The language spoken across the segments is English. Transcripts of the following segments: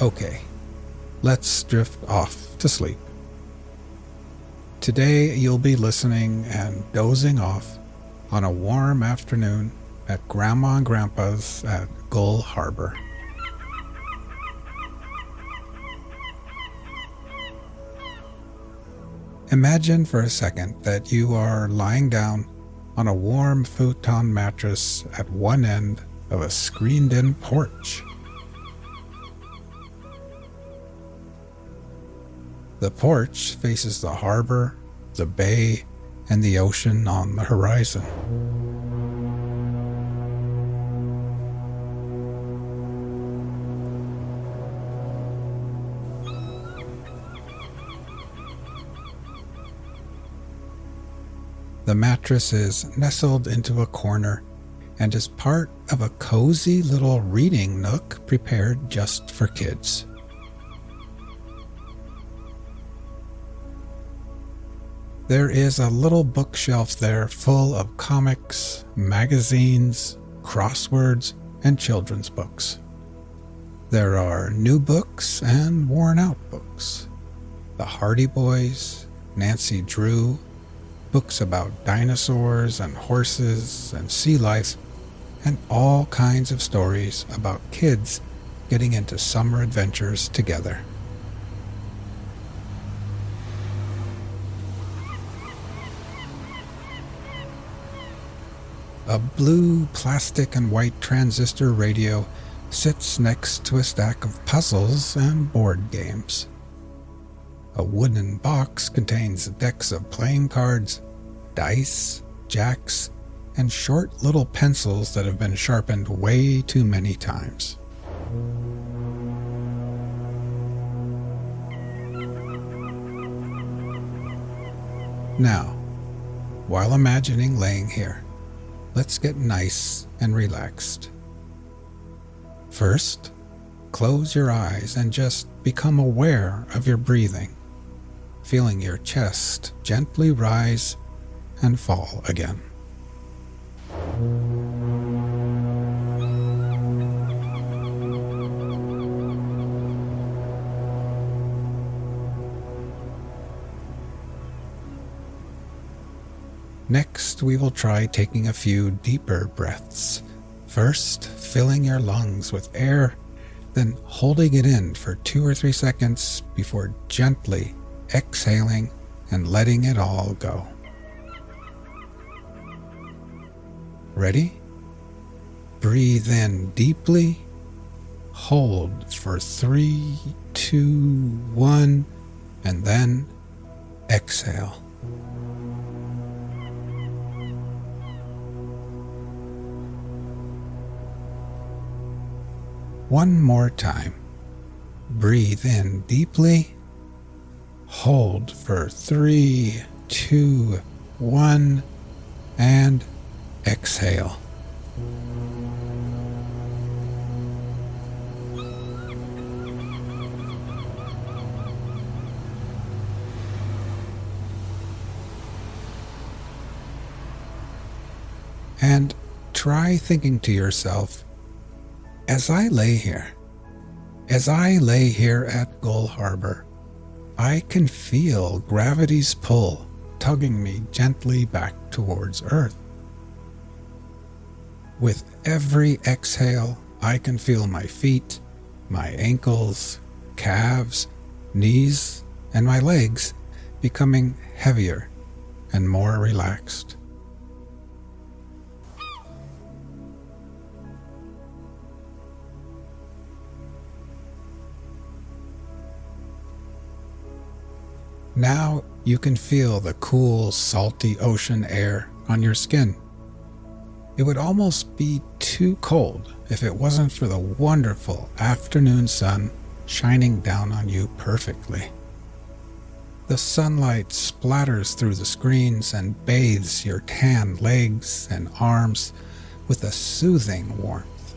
Okay, let's drift off to sleep. Today you'll be listening and dozing off on a warm afternoon at Grandma and Grandpa's at Gull Harbor. Imagine for a second that you are lying down on a warm futon mattress at one end of a screened-in porch. The porch faces the harbor, the bay, and the ocean on the horizon. The mattress is nestled into a corner and is part of a cozy little reading nook prepared just for kids. There is a little bookshelf there full of comics, magazines, crosswords, and children's books. There are new books and worn-out books. The Hardy Boys, Nancy Drew, books about dinosaurs and horses and sea life, and all kinds of stories about kids getting into summer adventures together. A blue plastic and white transistor radio sits next to a stack of puzzles and board games. A wooden box contains decks of playing cards, dice, jacks, and short little pencils that have been sharpened way too many times. Now, while imagining laying here, let's get nice and relaxed. First, close your eyes and just become aware of your breathing, feeling your chest gently rise and fall again. Next, we will try taking a few deeper breaths. First, filling your lungs with air, then holding it in for 2 or 3 seconds before gently exhaling and letting it all go. Ready? Breathe in deeply, hold for 3, 2, 1, and then exhale. One more time. Breathe in deeply, hold for 3, 2, 1, and exhale. And try thinking to yourself, as I lay here at Gull Harbor, I can feel gravity's pull tugging me gently back towards Earth. With every exhale, I can feel my feet, my ankles, calves, knees, and my legs becoming heavier and more relaxed. Now you can feel the cool, salty ocean air on your skin. It would almost be too cold if it wasn't for the wonderful afternoon sun shining down on you perfectly. The sunlight splatters through the screens and bathes your tanned legs and arms with a soothing warmth,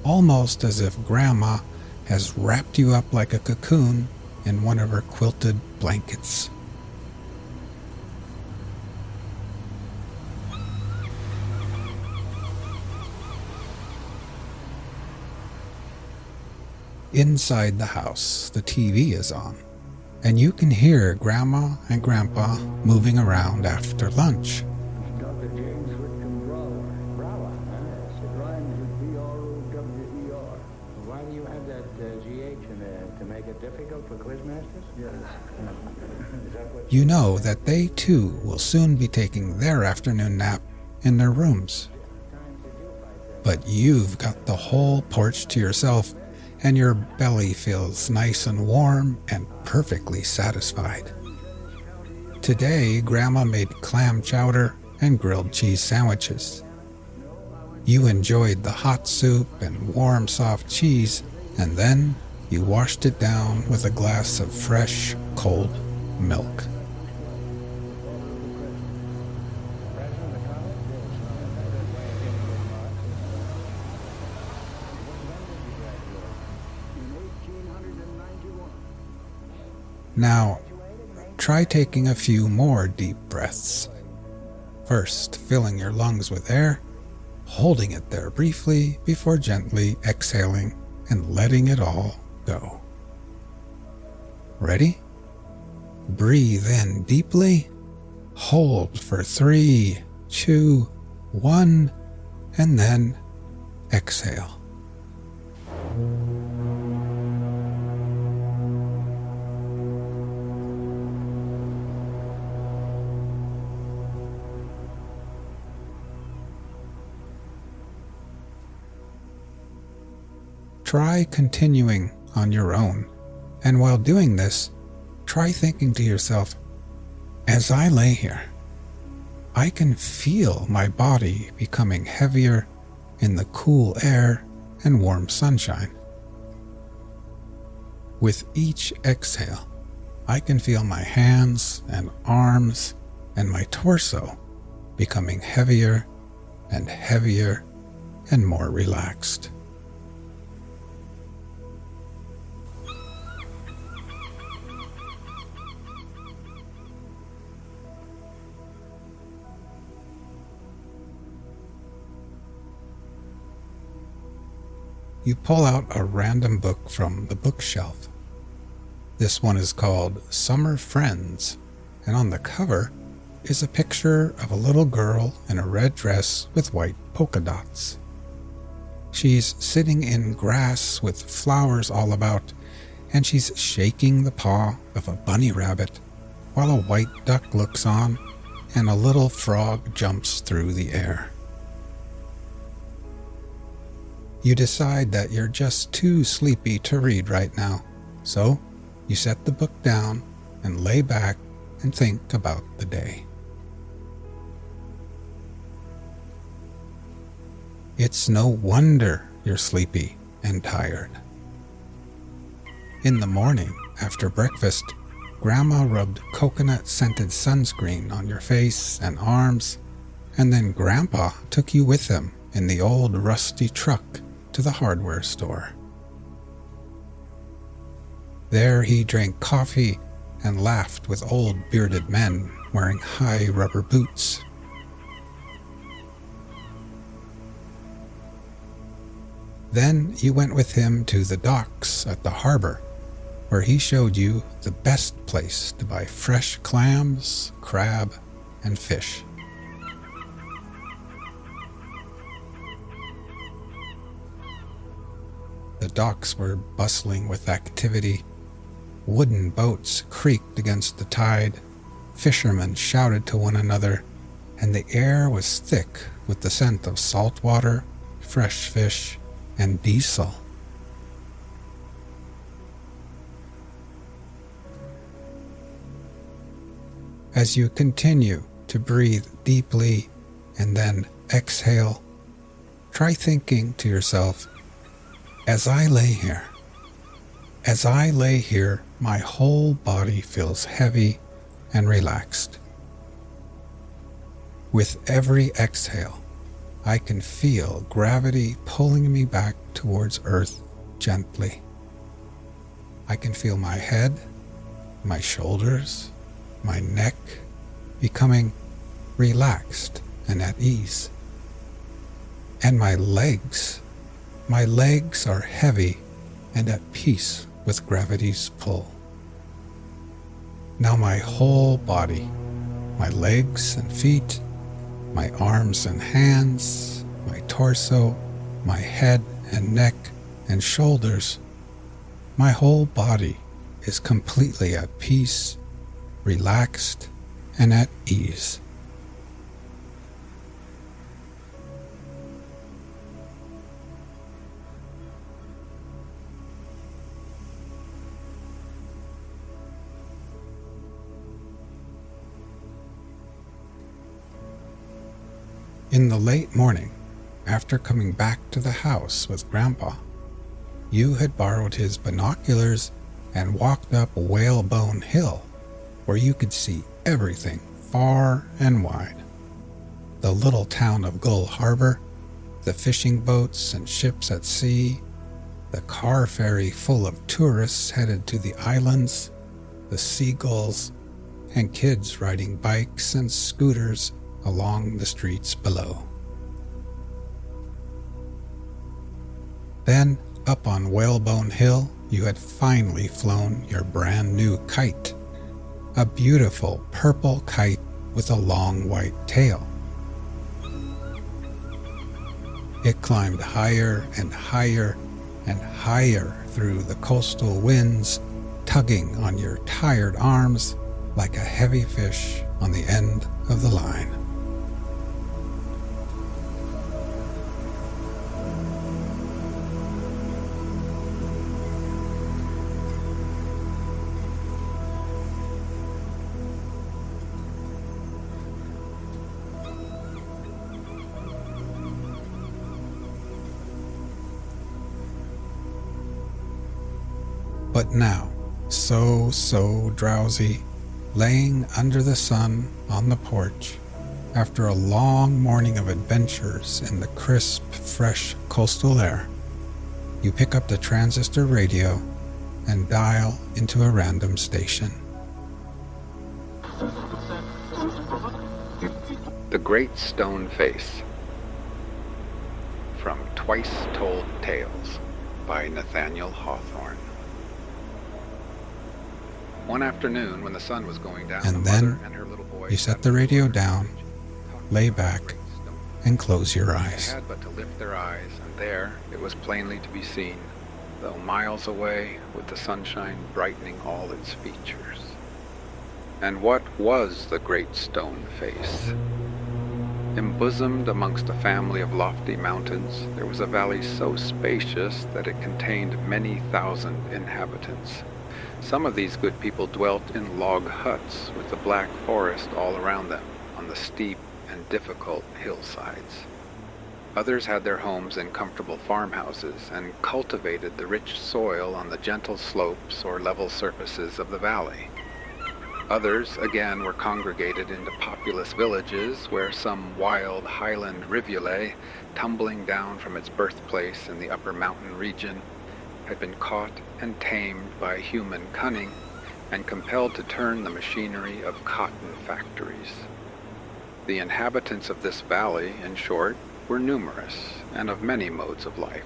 almost as if Grandma has wrapped you up like a cocoon in one of her quilted blankets. Inside the house, the TV is on, and you can hear Grandma and Grandpa moving around after lunch. Dr. James Whitcomb Brower, yes, it rhymes with B-R-O-W-E-R. Why do you have that G-H in there? To make it difficult for quizmasters? Yes. Is that what You know that they too will soon be taking their afternoon nap in their rooms. But you've got the whole porch to yourself, and your belly feels nice and warm and perfectly satisfied. Today, Grandma made clam chowder and grilled cheese sandwiches. You enjoyed the hot soup and warm, soft cheese, and then you washed it down with a glass of fresh, cold milk. Now, try taking a few more deep breaths. First, filling your lungs with air, holding it there briefly before gently exhaling and letting it all go. Ready? Breathe in deeply, hold for 3, 2, 1, and then exhale. Try continuing on your own, and while doing this, try thinking to yourself, as I lay here, I can feel my body becoming heavier in the cool air and warm sunshine. With each exhale, I can feel my hands and arms and my torso becoming heavier and heavier and more relaxed. You pull out a random book from the bookshelf. This one is called Summer Friends, and on the cover is a picture of a little girl in a red dress with white polka dots. She's sitting in grass with flowers all about, and she's shaking the paw of a bunny rabbit while a white duck looks on and a little frog jumps through the air. You decide that you're just too sleepy to read right now, so you set the book down and lay back and think about the day. It's no wonder you're sleepy and tired. In the morning, after breakfast, Grandma rubbed coconut-scented sunscreen on your face and arms, and then Grandpa took you with him in the old rusty truck to the hardware store. There he drank coffee and laughed with old bearded men wearing high rubber boots. Then you went with him to the docks at the harbor, where he showed you the best place to buy fresh clams, crab, and fish. The docks were bustling with activity. Wooden boats creaked against the tide, fishermen shouted to one another, and the air was thick with the scent of salt water, fresh fish, and diesel. As you continue to breathe deeply and then exhale, try thinking to yourself, as I lay here, my whole body feels heavy and relaxed. With every exhale, I can feel gravity pulling me back towards Earth gently. I can feel my head, my shoulders, my neck becoming relaxed and at ease. And my legs are heavy and at peace with gravity's pull. Now my whole body, my legs and feet, my arms and hands, my torso, my head and neck and shoulders, my whole body is completely at peace, relaxed, and at ease. In the late morning, after coming back to the house with Grandpa, you had borrowed his binoculars and walked up Whalebone Hill, where you could see everything far and wide. The little town of Gull Harbor, the fishing boats and ships at sea, the car ferry full of tourists headed to the islands, the seagulls, and kids riding bikes and scooters along the streets below. Then, up on Whalebone Hill, you had finally flown your brand new kite, a beautiful purple kite with a long white tail. It climbed higher and higher and higher through the coastal winds, tugging on your tired arms like a heavy fish on the end of the line. But now, so drowsy, laying under the sun on the porch, after a long morning of adventures in the crisp, fresh coastal air, you pick up the transistor radio and dial into a random station. The Great Stone Face, from Twice Told Tales by Nathaniel Hawthorne. One afternoon when the sun was going down, And then you set the radio down, lay back, and close your eyes. They had but to lift their eyes, and there it was plainly to be seen, though miles away, with the sunshine brightening all its features. And what was the Great Stone Face? Embosomed amongst a family of lofty mountains, there was a valley so spacious that it contained many thousand inhabitants. Some of these good people dwelt in log huts with the black forest all around them on the steep and difficult hillsides. Others had their homes in comfortable farmhouses and cultivated the rich soil on the gentle slopes or level surfaces of the valley. Others, again, were congregated into populous villages where some wild highland rivulet, tumbling down from its birthplace in the upper mountain region, had been caught and tamed by human cunning and compelled to turn the machinery of cotton factories. The inhabitants of this valley, in short, were numerous and of many modes of life,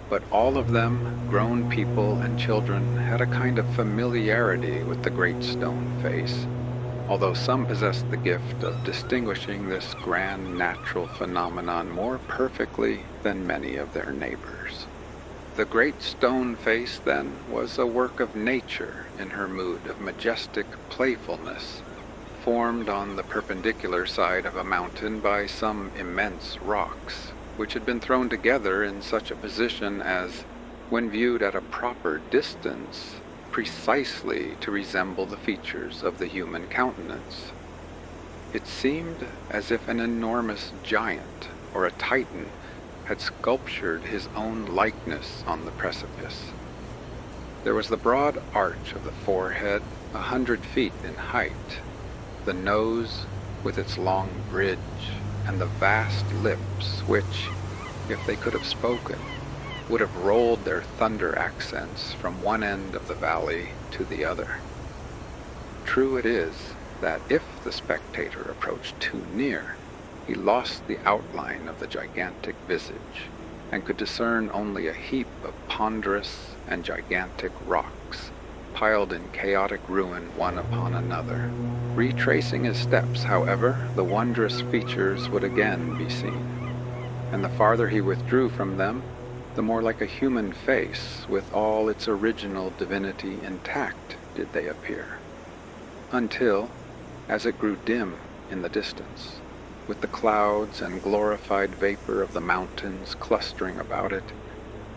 but all of them, grown people and children, had a kind of familiarity with the Great Stone Face, although some possessed the gift of distinguishing this grand natural phenomenon more perfectly than many of their neighbors. The Great Stone Face, then, was a work of nature in her mood of majestic playfulness, formed on the perpendicular side of a mountain by some immense rocks, which had been thrown together in such a position as, when viewed at a proper distance, precisely to resemble the features of the human countenance. It seemed as if an enormous giant or a Titan had sculptured his own likeness on the precipice. There was the broad arch of the forehead, 100 feet in height, the nose with its long bridge, and the vast lips which, if they could have spoken, would have rolled their thunder accents from one end of the valley to the other. True it is that if the spectator approached too near, he lost the outline of the gigantic visage, and could discern only a heap of ponderous and gigantic rocks, piled in chaotic ruin one upon another. Retracing his steps, however, the wondrous features would again be seen, and the farther he withdrew from them, the more like a human face, with all its original divinity intact, did they appear. Until, as it grew dim in the distance, with the clouds and glorified vapor of the mountains clustering about it,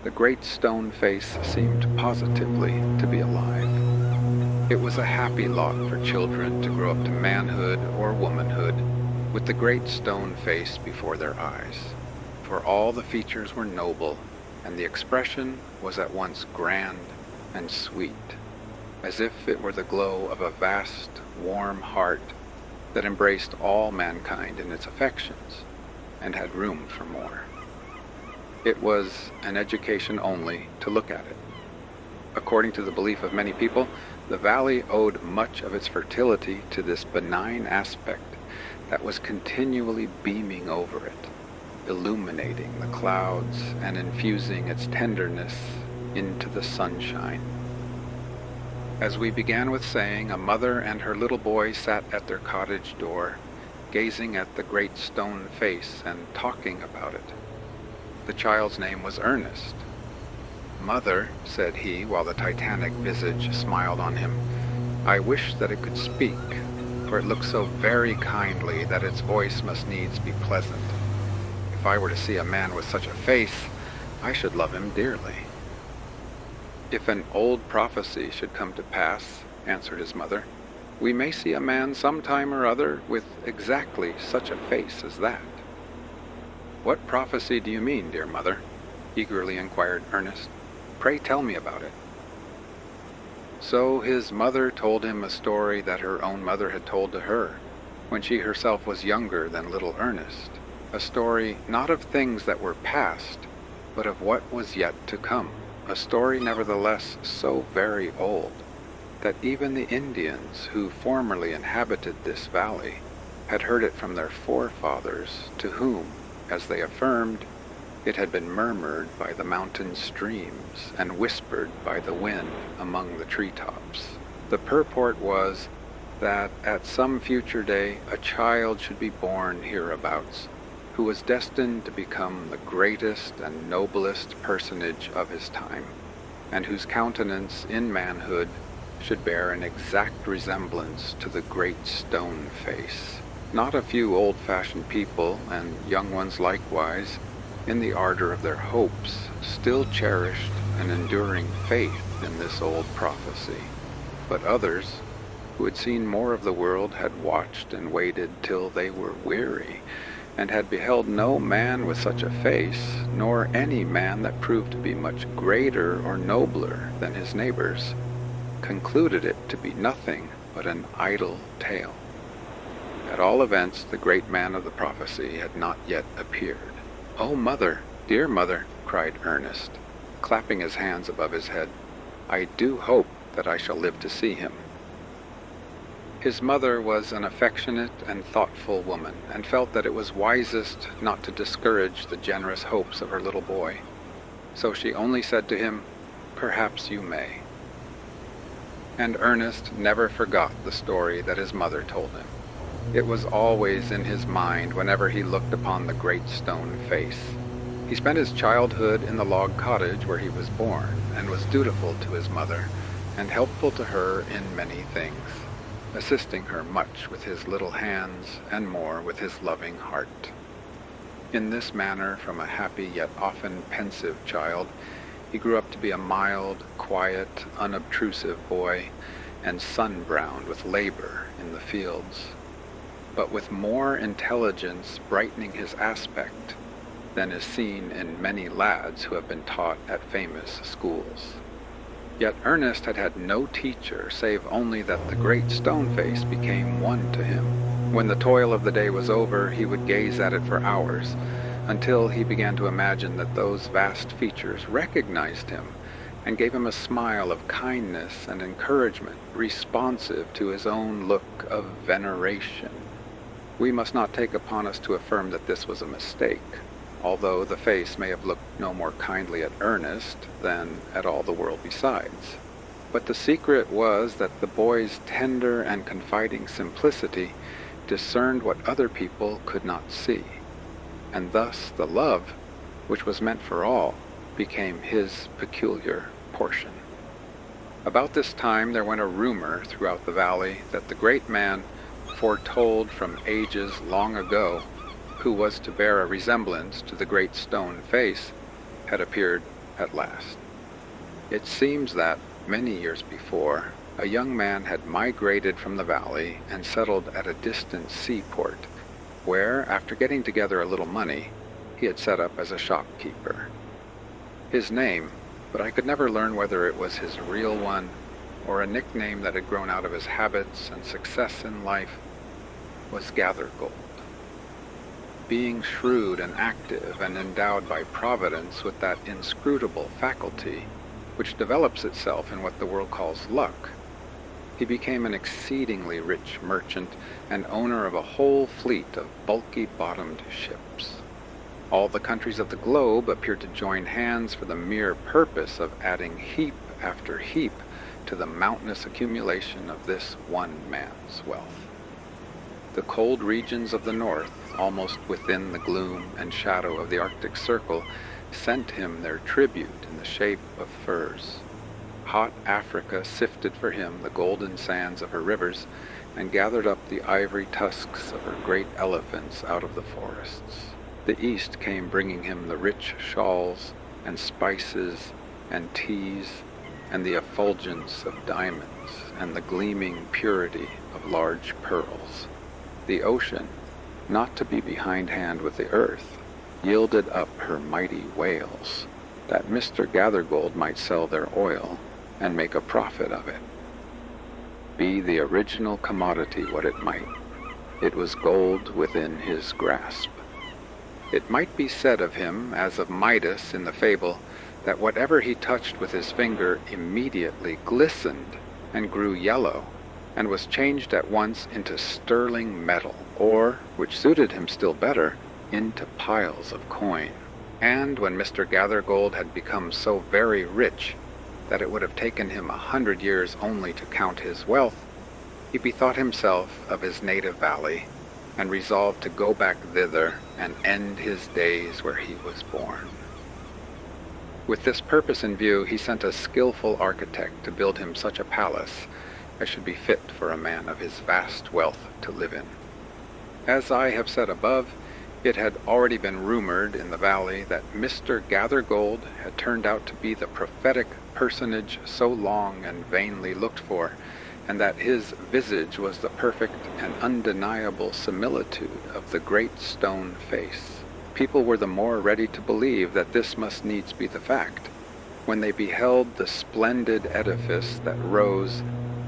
the great stone face seemed positively to be alive. It was a happy lot for children to grow up to manhood or womanhood with the great stone face before their eyes, for all the features were noble, and the expression was at once grand and sweet, as if it were the glow of a vast, warm heart that embraced all mankind in its affections and had room for more. It was an education only to look at it. According to the belief of many people, the valley owed much of its fertility to this benign aspect that was continually beaming over it, illuminating the clouds and infusing its tenderness into the sunshine. As we began with saying, a mother and her little boy sat at their cottage door, gazing at the great stone face and talking about it. The child's name was Ernest. "Mother," said he, while the titanic visage smiled on him, "I wish that it could speak, for it looks so very kindly that its voice must needs be pleasant. If I were to see a man with such a face, I should love him dearly." "If an old prophecy should come to pass," answered his mother, "we may see a man some time or other with exactly such a face as that." "What prophecy do you mean, dear mother?" eagerly inquired Ernest. "Pray tell me about it." So his mother told him a story that her own mother had told to her, when she herself was younger than little Ernest, a story not of things that were past, but of what was yet to come, a story nevertheless so very old, that even the Indians who formerly inhabited this valley had heard it from their forefathers, to whom, as they affirmed, it had been murmured by the mountain streams and whispered by the wind among the treetops. The purport was that at some future day a child should be born hereabouts, who was destined to become the greatest and noblest personage of his time, and whose countenance in manhood should bear an exact resemblance to the great stone face. Not a few old-fashioned people, and young ones likewise, in the ardor of their hopes, still cherished an enduring faith in this old prophecy. But others, who had seen more of the world, had watched and waited till they were weary, and had beheld no man with such a face, nor any man that proved to be much greater or nobler than his neighbors, concluded it to be nothing but an idle tale. At all events, the great man of the prophecy had not yet appeared. "Oh, mother, dear mother," cried Ernest, clapping his hands above his head, "I do hope that I shall live to see him." His mother was an affectionate and thoughtful woman, and felt that it was wisest not to discourage the generous hopes of her little boy. So she only said to him, "Perhaps you may." And Ernest never forgot the story that his mother told him. It was always in his mind whenever he looked upon the great stone face. He spent his childhood in the log cottage where he was born, and was dutiful to his mother, and helpful to her in many things, assisting her much with his little hands, and more with his loving heart. In this manner, from a happy yet often pensive child, he grew up to be a mild, quiet, unobtrusive boy, and sun-browned with labor in the fields, but with more intelligence brightening his aspect than is seen in many lads who have been taught at famous schools. Yet Ernest had had no teacher, save only that the great stone face became one to him. When the toil of the day was over, he would gaze at it for hours, until he began to imagine that those vast features recognized him, and gave him a smile of kindness and encouragement, responsive to his own look of veneration. We must not take upon us to affirm that this was a mistake. although the face may have looked no more kindly at Ernest than at all the world besides. But the secret was that the boy's tender and confiding simplicity discerned what other people could not see, and thus the love, which was meant for all, became his peculiar portion. About this time there went a rumor throughout the valley that the great man, foretold from ages long ago, who was to bear a resemblance to the great stone face, had appeared at last. It seems that, many years before, a young man had migrated from the valley and settled at a distant seaport, where, after getting together a little money, he had set up as a shopkeeper. His name, but I could never learn whether it was his real one or a nickname that had grown out of his habits and success in life, was Gathergold. Being shrewd and active and endowed by Providence with that inscrutable faculty which develops itself in what the world calls luck, he became an exceedingly rich merchant and owner of a whole fleet of bulky-bottomed ships. All the countries of the globe appeared to join hands for the mere purpose of adding heap after heap to the mountainous accumulation of this one man's wealth. The cold regions of the north, almost within the gloom and shadow of the Arctic Circle, sent him their tribute in the shape of furs. Hot Africa sifted for him the golden sands of her rivers and gathered up the ivory tusks of her great elephants out of the forests. The East came bringing him the rich shawls and spices and teas and the effulgence of diamonds and the gleaming purity of large pearls. The ocean, not to be behindhand with the earth, yielded up her mighty whales, that Mr. Gathergold might sell their oil and make a profit of it. Be the original commodity what it might, it was gold within his grasp. It might be said of him, as of Midas in the fable, that whatever he touched with his finger immediately glistened and grew yellow, and was changed at once into sterling metal, or, which suited him still better, into piles of coin. And when Mr. Gathergold had become so very rich that it would have taken him 100 years only to count his wealth, he bethought himself of his native valley, and resolved to go back thither and end his days where he was born. With this purpose in view, he sent a skillful architect to build him such a palace as should be fit for a man of his vast wealth to live in. As I have said above, it had already been rumored in the valley that Mr. Gathergold had turned out to be the prophetic personage so long and vainly looked for, and that his visage was the perfect and undeniable similitude of the great stone face. People were the more ready to believe that this must needs be the fact, when they beheld the splendid edifice that rose,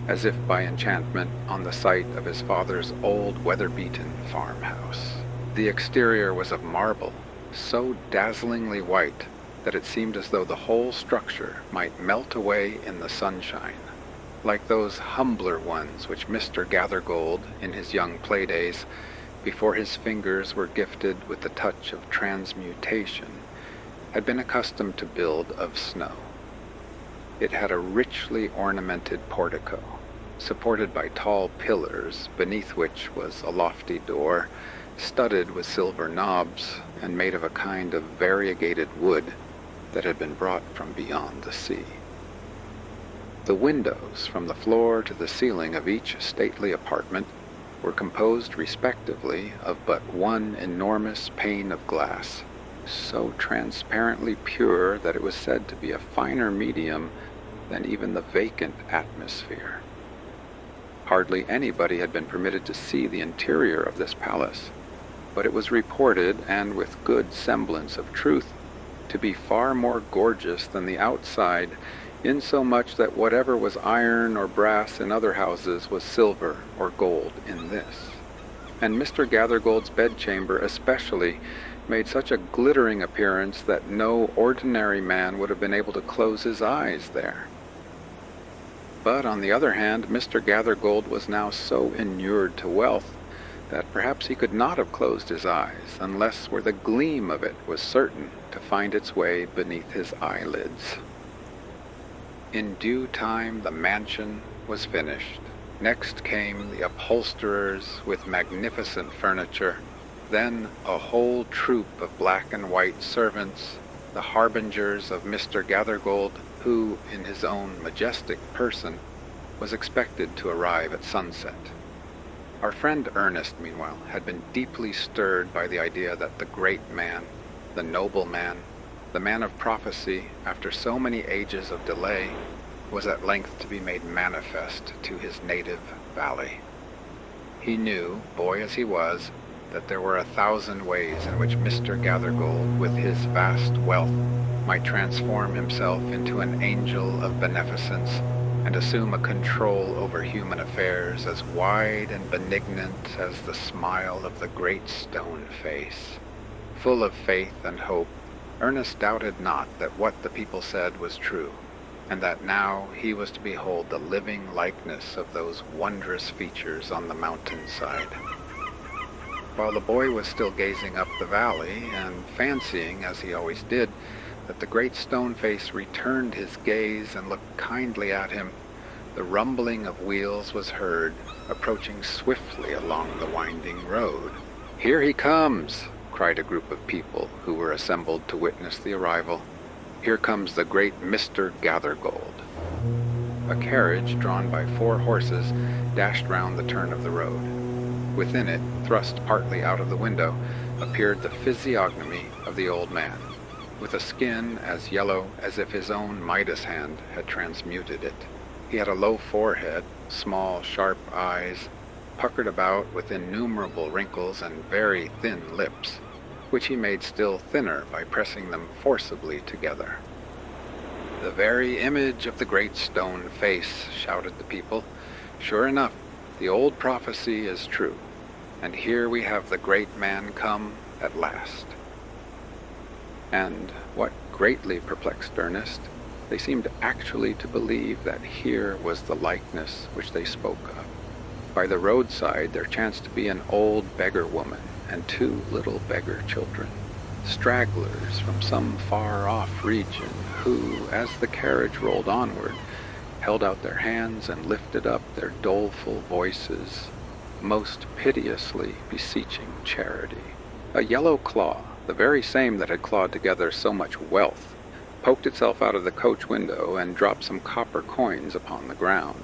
as if by enchantment, on the site of his father's old weather-beaten farmhouse. The exterior was of marble, so dazzlingly white that it seemed as though the whole structure might melt away in the sunshine, like those humbler ones which Mr. Gathergold, in his young playdays, before his fingers were gifted with the touch of transmutation, had been accustomed to build of snow. It had a richly ornamented portico, supported by tall pillars, beneath which was a lofty door, studded with silver knobs, and made of a kind of variegated wood that had been brought from beyond the sea. The windows from the floor to the ceiling of each stately apartment were composed respectively of but one enormous pane of glass, so transparently pure that it was said to be a finer medium than even the vacant atmosphere. Hardly anybody had been permitted to see the interior of this palace, but it was reported, and with good semblance of truth, to be far more gorgeous than the outside, insomuch that whatever was iron or brass in other houses was silver or gold in this. And Mr. Gathergold's bedchamber especially made such a glittering appearance that no ordinary man would have been able to close his eyes there. But on the other hand, Mr. Gathergold was now so inured to wealth that perhaps he could not have closed his eyes unless where the gleam of it was certain to find its way beneath his eyelids. In due time the mansion was finished. Next came the upholsterers with magnificent furniture, then a whole troop of black and white servants, the harbingers of Mr. Gathergold, who, in his own majestic person, was expected to arrive at sunset. Our friend Ernest, meanwhile, had been deeply stirred by the idea that the great man, the noble man, the man of prophecy, after so many ages of delay, was at length to be made manifest to his native valley. He knew, boy as he was, that there were 1,000 ways in which Mr. Gathergold, with his vast wealth, might transform himself into an angel of beneficence and assume a control over human affairs as wide and benignant as the smile of the great stone face. Full of faith and hope, Ernest doubted not that what the people said was true, and that now he was to behold the living likeness of those wondrous features on the mountainside. While the boy was still gazing up the valley, and fancying, as he always did, that the great stone face returned his gaze and looked kindly at him, the rumbling of wheels was heard, approaching swiftly along the winding road. "Here he comes!" cried a group of people who were assembled to witness the arrival. "Here comes the great Mr. Gathergold." A carriage drawn by 4 horses dashed round the turn of the road. Within it, thrust partly out of the window, appeared the physiognomy of the old man, with a skin as yellow as if his own Midas hand had transmuted it. He had a low forehead, small, sharp eyes, puckered about with innumerable wrinkles, and very thin lips, which he made still thinner by pressing them forcibly together. "The very image of the great stone face," shouted the people. "Sure enough, the old prophecy is true, and here we have the great man come at last." And what greatly perplexed Ernest, they seemed actually to believe that here was the likeness which they spoke of. By the roadside there chanced to be an old beggar woman and 2 little beggar children, stragglers from some far-off region, who, as the carriage rolled onward, held out their hands and lifted up their doleful voices, most piteously beseeching charity. A yellow claw, the very same that had clawed together so much wealth, poked itself out of the coach window and dropped some copper coins upon the ground,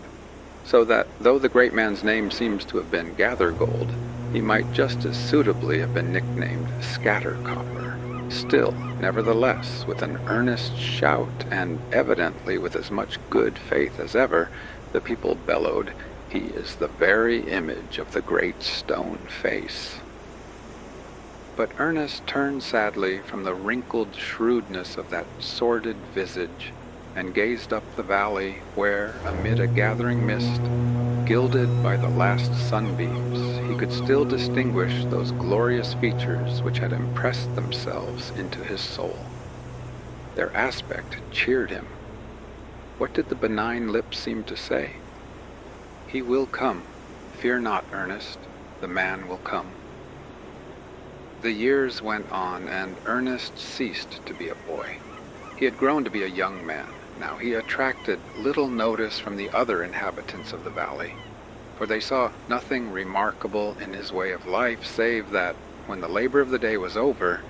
so that, though the great man's name seems to have been Gathergold, he might just as suitably have been nicknamed Scattercopper. Still, nevertheless, with an earnest shout, and evidently with as much good faith as ever, the people bellowed, "He is the very image of the great stone face." But Ernest turned sadly from the wrinkled shrewdness of that sordid visage, and gazed up the valley where, amid a gathering mist, gilded by the last sunbeams, he could still distinguish those glorious features which had impressed themselves into his soul. Their aspect cheered him. What did the benign lips seem to say? "He will come. Fear not, Ernest. The man will come." The years went on, and Ernest ceased to be a boy. He had grown to be a young man. Now he attracted little notice from the other inhabitants of the valley, for they saw nothing remarkable in his way of life, save that, when the labor of the day was over,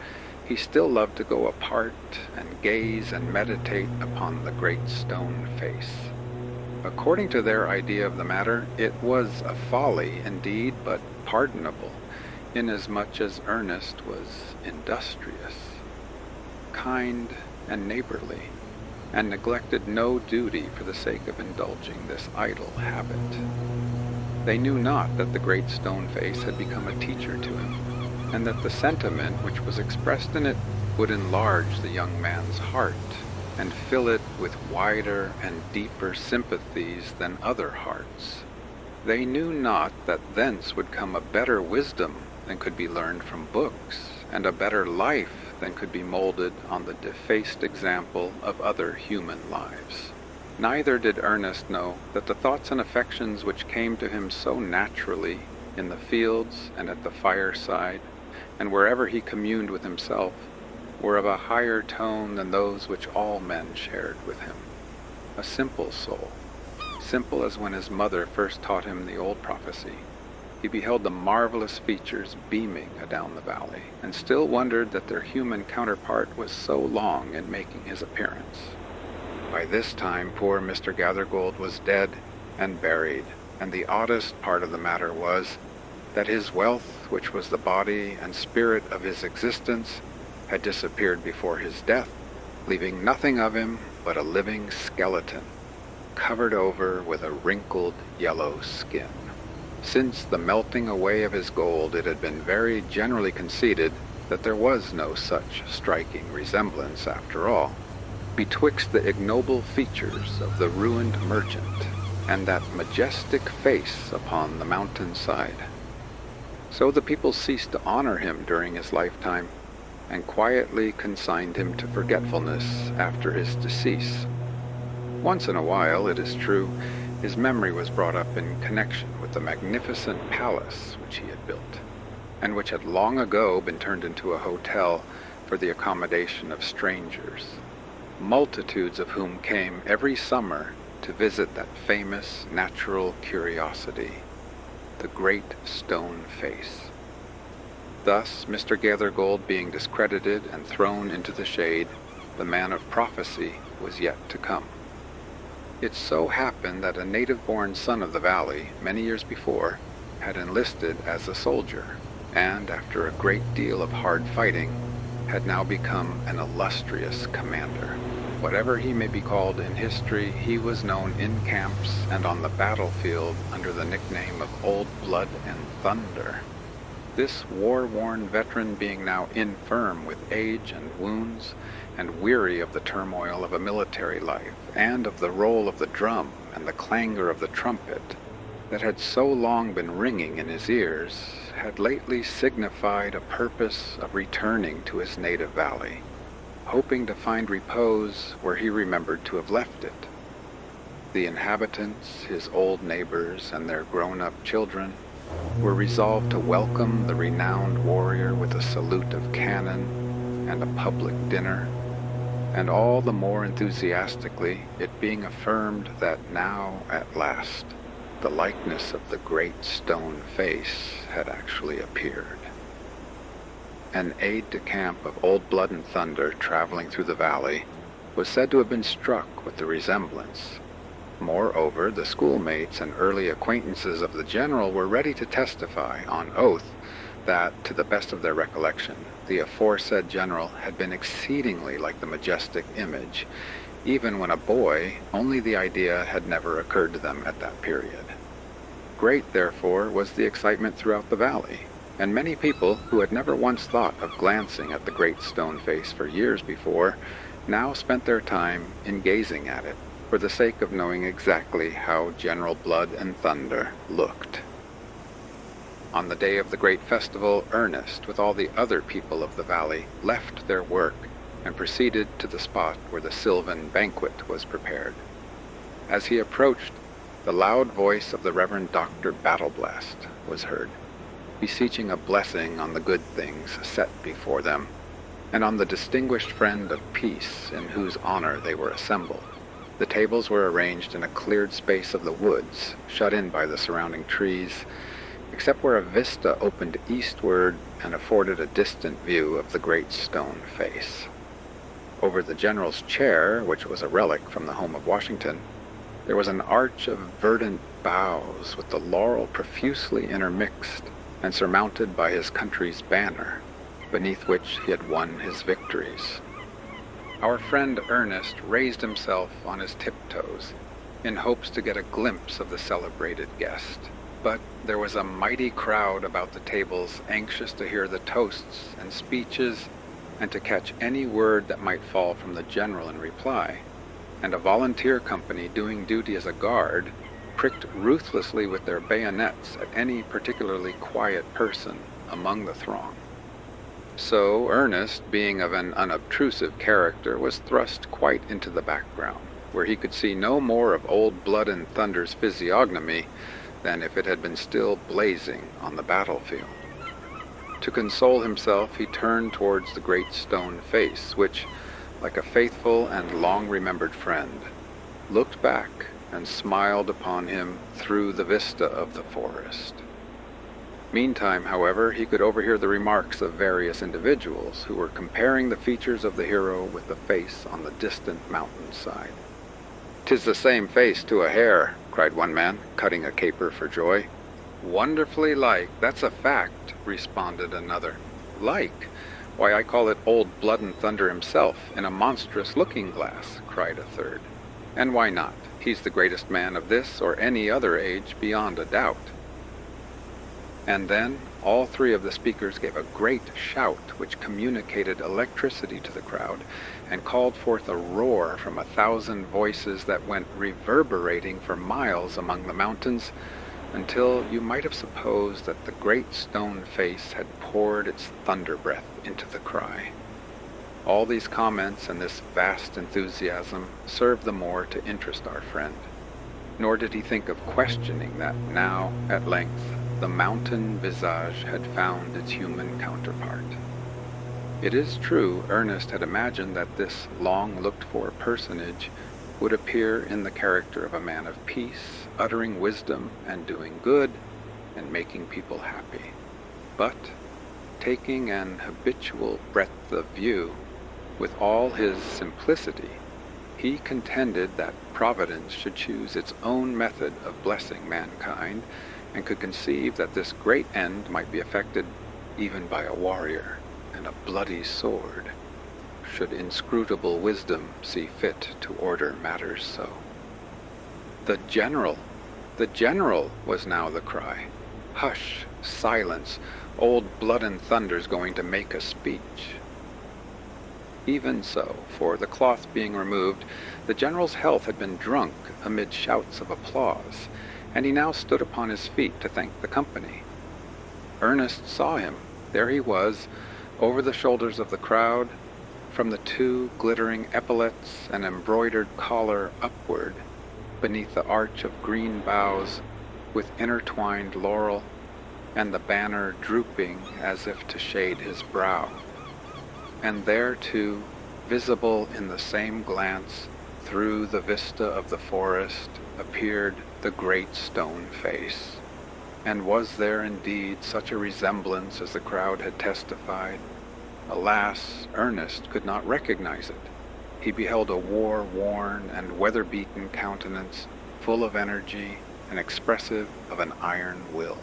he still loved to go apart and gaze and meditate upon the great stone face. According to their idea of the matter, it was a folly indeed, but pardonable, inasmuch as Ernest was industrious, kind, and neighborly, and neglected no duty for the sake of indulging this idle habit. They knew not that the great stone face had become a teacher to him, and that the sentiment which was expressed in it would enlarge the young man's heart, and fill it with wider and deeper sympathies than other hearts. They knew not that thence would come a better wisdom than could be learned from books, and a better life than could be molded on the defaced example of other human lives. Neither did Ernest know that the thoughts and affections which came to him so naturally in the fields and at the fireside, and wherever he communed with himself, were of a higher tone than those which all men shared with him. A simple soul, simple as when his mother first taught him the old prophecy. He beheld the marvelous features beaming adown the valley, and still wondered that their human counterpart was so long in making his appearance. By this time poor Mr. Gathergold was dead and buried, and the oddest part of the matter was that his wealth, which was the body and spirit of his existence, had disappeared before his death, leaving nothing of him but a living skeleton, covered over with a wrinkled yellow skin. Since the melting away of his gold, it had been very generally conceded that there was no such striking resemblance, after all, betwixt the ignoble features of the ruined merchant and that majestic face upon the mountainside. So the people ceased to honor him during his lifetime, and quietly consigned him to forgetfulness after his decease. Once in a while, it is true, his memory was brought up in connection with the magnificent palace which he had built, and which had long ago been turned into a hotel for the accommodation of strangers, multitudes of whom came every summer to visit that famous natural curiosity, the Great Stone Face. Thus, Mr. Gathergold being discredited and thrown into the shade, the man of prophecy was yet to come. It so happened that a native-born son of the valley, many years before, had enlisted as a soldier, and, after a great deal of hard fighting, had now become an illustrious commander. Whatever he may be called in history, he was known in camps and on the battlefield under the nickname of Old Blood and Thunder. This war-worn veteran, being now infirm with age and wounds, and weary of the turmoil of a military life, and of the roll of the drum and the clangor of the trumpet that had so long been ringing in his ears, had lately signified a purpose of returning to his native valley, hoping to find repose where he remembered to have left it. The inhabitants, his old neighbors and their grown-up children, were resolved to welcome the renowned warrior with a salute of cannon and a public dinner, and all the more enthusiastically, it being affirmed that now, at last, the likeness of the Great Stone Face had actually appeared. An aide-de-camp of Old Blood and Thunder, traveling through the valley, was said to have been struck with the resemblance. Moreover, the schoolmates and early acquaintances of the general were ready to testify on oath that, to the best of their recollection, the aforesaid general had been exceedingly like the majestic image. Even when a boy, only the idea had never occurred to them at that period. Great, therefore, was the excitement throughout the valley, and many people who had never once thought of glancing at the Great Stone Face for years before, now spent their time in gazing at it, for the sake of knowing exactly how General Blood and Thunder looked. On the day of the great festival, Ernest, with all the other people of the valley, left their work and proceeded to the spot where the sylvan banquet was prepared. As he approached, the loud voice of the Reverend Dr. Battleblast was heard, beseeching a blessing on the good things set before them, and on the distinguished friend of peace in whose honor they were assembled. The tables were arranged in a cleared space of the woods, shut in by the surrounding trees, except where a vista opened eastward and afforded a distant view of the Great Stone Face. Over the general's chair, which was a relic from the home of Washington, there was an arch of verdant boughs with the laurel profusely intermixed and surmounted by his country's banner, beneath which he had won his victories. Our friend Ernest raised himself on his tiptoes in hopes to get a glimpse of the celebrated guest, but there was a mighty crowd about the tables, anxious to hear the toasts and speeches and to catch any word that might fall from the general in reply, and a volunteer company doing duty as a guard pricked ruthlessly with their bayonets at any particularly quiet person among the throng. So Ernest, being of an unobtrusive character, was thrust quite into the background, where he could see no more of Old Blood and Thunder's physiognomy than if it had been still blazing on the battlefield. To console himself, he turned towards the great stone face, which, like a faithful and long-remembered friend, looked back and smiled upon him through the vista of the forest. Meantime, however, he could overhear the remarks of various individuals who were comparing the features of the hero with the face on the distant mountainside. "'Tis the same face to a hair," cried one man, cutting a caper for joy. "Wonderfully like, that's a fact," responded another. "Like? Why, I call it old Blood and Thunder himself in a monstrous looking-glass," cried a third. "And why not? He's the greatest man of this or any other age beyond a doubt." And then all three of the speakers gave a great shout which communicated electricity to the crowd and called forth a roar from 1,000 voices that went reverberating for miles among the mountains, until you might have supposed that the great stone face had poured its thunder breath into the cry. All these comments and this vast enthusiasm served the more to interest our friend, nor did he think of questioning that now, at length, the mountain visage had found its human counterpart. It is true, Ernest had imagined that this long-looked-for personage would appear in the character of a man of peace, uttering wisdom and doing good, and making people happy. But, taking an habitual breadth of view, with all his simplicity, he contended that Providence should choose its own method of blessing mankind, and could conceive that this great end might be effected even by a warrior and a bloody sword, should inscrutable wisdom see fit to order matters so. "The General! The General!" was now the cry. "Hush! Silence! Old Blood and Thunder's going to make a speech." Even so, for the cloth being removed, the General's health had been drunk amid shouts of applause, and he now stood upon his feet to thank the company. Ernest saw him. There he was, over the shoulders of the crowd, from the 2 glittering epaulets and embroidered collar upward, beneath the arch of green boughs, with intertwined laurel, and the banner drooping as if to shade his brow. And there, too, visible in the same glance, through the vista of the forest, appeared the great stone face. And was there indeed such a resemblance as the crowd had testified? Alas, Ernest could not recognize it. He beheld a war-worn and weather-beaten countenance, full of energy and expressive of an iron will.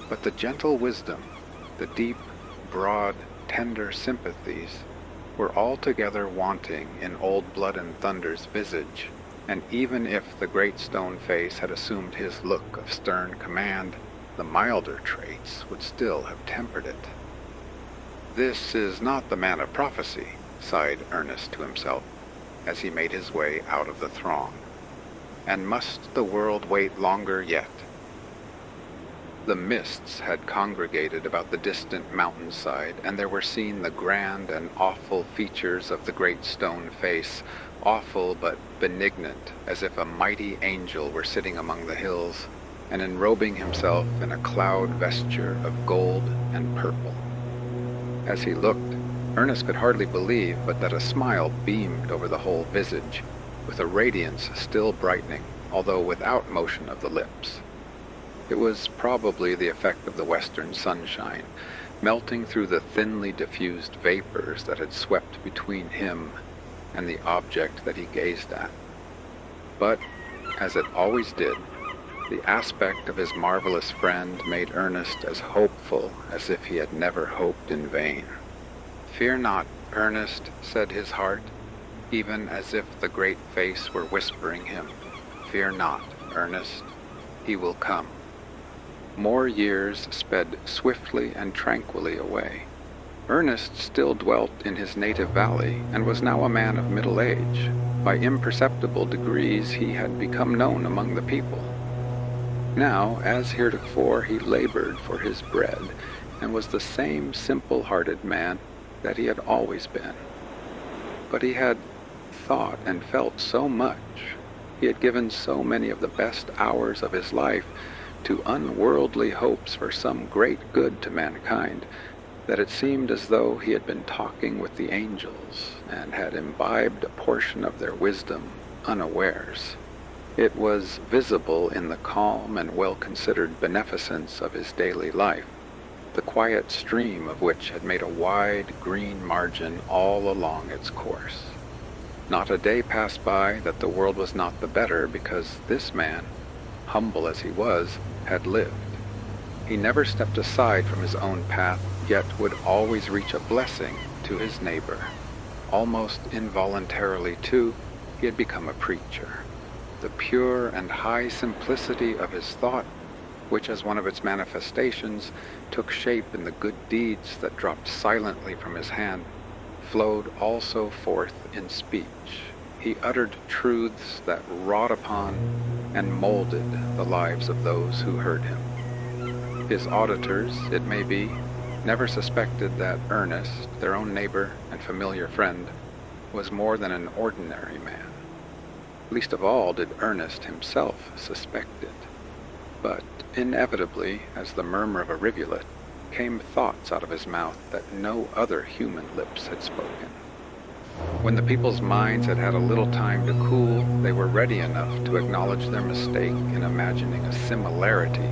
But the gentle wisdom, the deep, broad, tender sympathies, were altogether wanting in old Blood and Thunder's visage, and even if the great stone face had assumed his look of stern command, the milder traits would still have tempered it. "This is not the man of prophecy," sighed Ernest to himself, as he made his way out of the throng. "And must the world wait longer yet?" The mists had congregated about the distant mountainside, and there were seen the grand and awful features of the great stone face, awful but benignant, as if a mighty angel were sitting among the hills, and enrobing himself in a cloud vesture of gold and purple. As he looked, Ernest could hardly believe but that a smile beamed over the whole visage, with a radiance still brightening, although without motion of the lips. It was probably the effect of the western sunshine, melting through the thinly diffused vapors that had swept between him and the object that he gazed at. But, as it always did, the aspect of his marvelous friend made Ernest as hopeful as if he had never hoped in vain. "Fear not, Ernest," said his heart, even as if the great face were whispering him, "Fear not, Ernest, he will come." More years sped swiftly and tranquilly away. Ernest still dwelt in his native valley, and was now a man of middle age. By imperceptible degrees he had become known among the people. Now, as heretofore, he labored for his bread, and was the same simple-hearted man that he had always been. But he had thought and felt so much, He had given so many of the best hours of his life to unworldly hopes for some great good to mankind, that it seemed as though he had been talking with the angels and had imbibed a portion of their wisdom unawares. It was visible in the calm and well-considered beneficence of his daily life, the quiet stream of which had made a wide green margin all along its course. Not a day passed by that the world was not the better because this man, humble as he was, had lived. He never stepped aside from his own path, yet would always reach a blessing to his neighbor. Almost involuntarily, too, he had become a preacher. The pure and high simplicity of his thought, which as one of its manifestations took shape in the good deeds that dropped silently from his hand, flowed also forth in speech. He uttered truths that wrought upon and molded the lives of those who heard him. His auditors, it may be, never suspected that Ernest, their own neighbor and familiar friend, was more than an ordinary man. Least of all did Ernest himself suspect it. But inevitably, as the murmur of a rivulet, came thoughts out of his mouth that no other human lips had spoken. When the people's minds had had a little time to cool, they were ready enough to acknowledge their mistake in imagining a similarity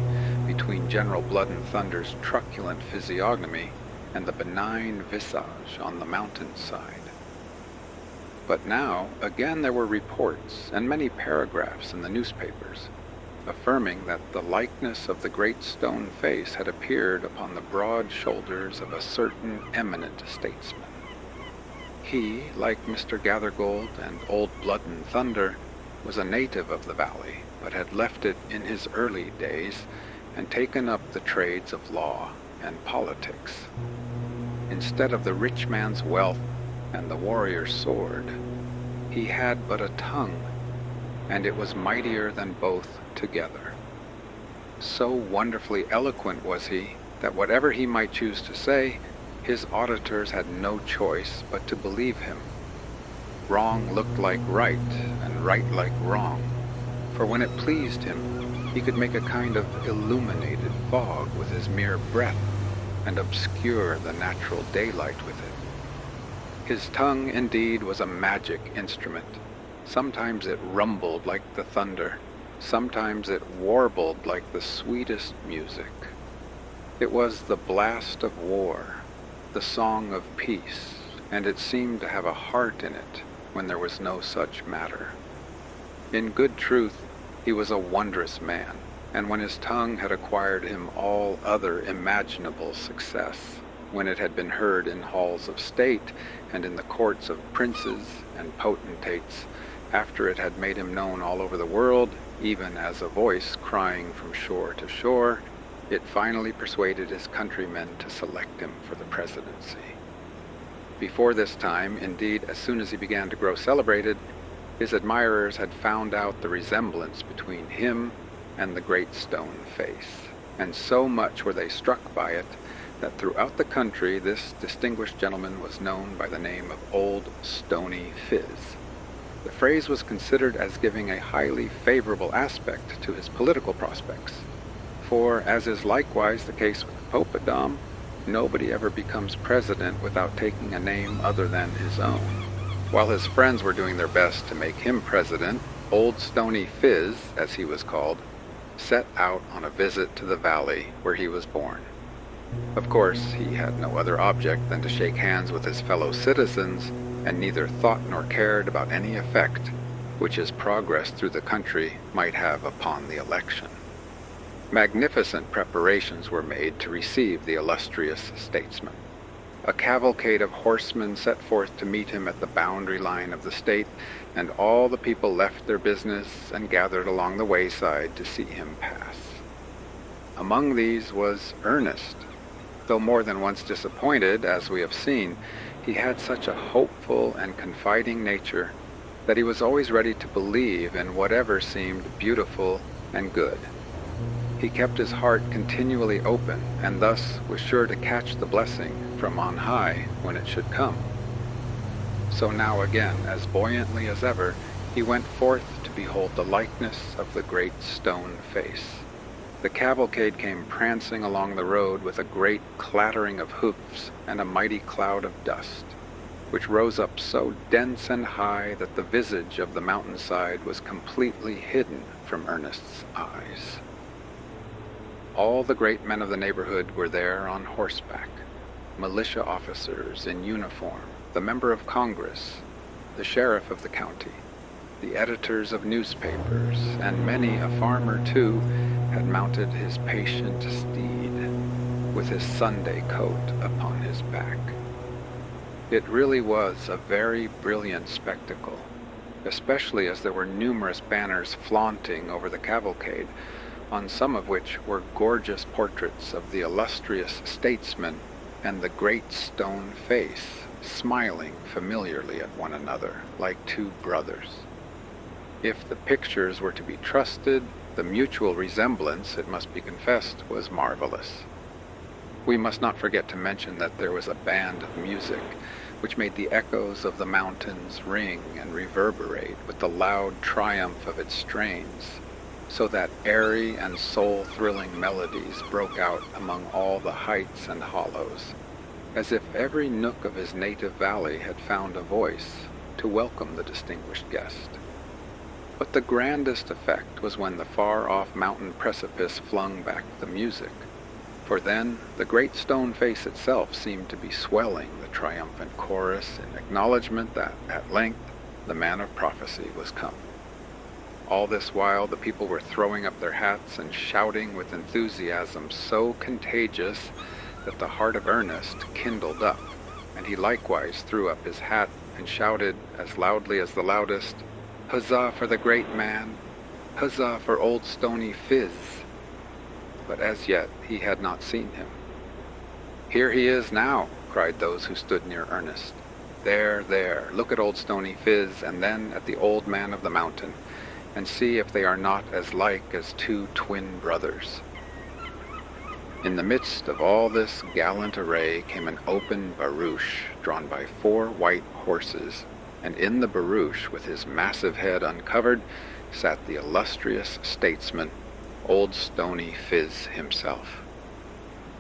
between General Blood and Thunder's truculent physiognomy and the benign visage on the mountainside. But now, again there were reports and many paragraphs in the newspapers, affirming that the likeness of the great stone face had appeared upon the broad shoulders of a certain eminent statesman. He, like Mr. Gathergold and Old Blood and Thunder, was a native of the valley, but had left it in his early days and taken up the trades of law and politics. Instead of the rich man's wealth and the warrior's sword, he had but a tongue, and it was mightier than both together. So wonderfully eloquent was he that whatever he might choose to say, his auditors had no choice but to believe him. Wrong looked like right, and right like wrong, for when it pleased him, he could make a kind of illuminated fog with his mere breath, and obscure the natural daylight with it. His tongue, indeed, was a magic instrument. Sometimes it rumbled like the thunder, sometimes it warbled like the sweetest music. It was the blast of war, the song of peace, and it seemed to have a heart in it when there was no such matter. In good truth, he was a wondrous man, and when his tongue had acquired him all other imaginable success, when it had been heard in halls of state and in the courts of princes and potentates, after it had made him known all over the world, even as a voice crying from shore to shore, it finally persuaded his countrymen to select him for the presidency. Before this time, indeed, as soon as he began to grow celebrated, his admirers had found out the resemblance between him and the great stone face, and so much were they struck by it that throughout the country this distinguished gentleman was known by the name of Old Stony Phiz. The phrase was considered as giving a highly favorable aspect to his political prospects, for, as is likewise the case with the Popadom, nobody ever becomes president without taking a name other than his own. While his friends were doing their best to make him president, Old Stony Phiz, as he was called, set out on a visit to the valley where he was born. Of course, he had no other object than to shake hands with his fellow citizens, and neither thought nor cared about any effect which his progress through the country might have upon the election. Magnificent preparations were made to receive the illustrious statesman. A cavalcade of horsemen set forth to meet him at the boundary line of the state, and all the people left their business and gathered along the wayside to see him pass. Among these was Ernest. Though more than once disappointed, as we have seen, he had such a hopeful and confiding nature that he was always ready to believe in whatever seemed beautiful and good. He kept his heart continually open, and thus was sure to catch the blessing from on high when it should come. So now again, as buoyantly as ever, He went forth to behold the likeness of the great stone face. The cavalcade came prancing along the road with a great clattering of hoofs and a mighty cloud of dust, which rose up so dense and high that the visage of the mountainside was completely hidden from Ernest's eyes. All the great men of the neighborhood were there on horseback, militia officers in uniform, the member of Congress, the sheriff of the county, the editors of newspapers, and many a farmer, too, had mounted his patient steed, with his Sunday coat upon his back. It really was a very brilliant spectacle, especially as there were numerous banners flaunting over the cavalcade, on some of which were gorgeous portraits of the illustrious statesman and the great stone face, smiling familiarly at one another like two brothers. If the pictures were to be trusted, the mutual resemblance, it must be confessed, was marvelous. We must not forget to mention that there was a band of music, which made the echoes of the mountains ring and reverberate with the loud triumph of its strains, so that airy and soul-thrilling melodies broke out among all the heights and hollows, as if every nook of his native valley had found a voice to welcome the distinguished guest. But the grandest effect was when the far-off mountain precipice flung back the music, for then the great stone face itself seemed to be swelling the triumphant chorus in acknowledgment that, at length, the man of prophecy was come. All this while the people were throwing up their hats and shouting with enthusiasm so contagious that the heart of Ernest kindled up, and he likewise threw up his hat and shouted as loudly as the loudest, "Huzzah for the great man! Huzzah for old Stony Phiz!" But as yet he had not seen him. "Here he is now," cried those who stood near Ernest. There, look at old Stony Phiz, and then at the old man of the mountain, and see if they are not as like as two twin brothers." In the midst of all this gallant array came an open barouche drawn by 4 white horses, and in the barouche, with his massive head uncovered, sat the illustrious statesman, old Stony Phiz himself.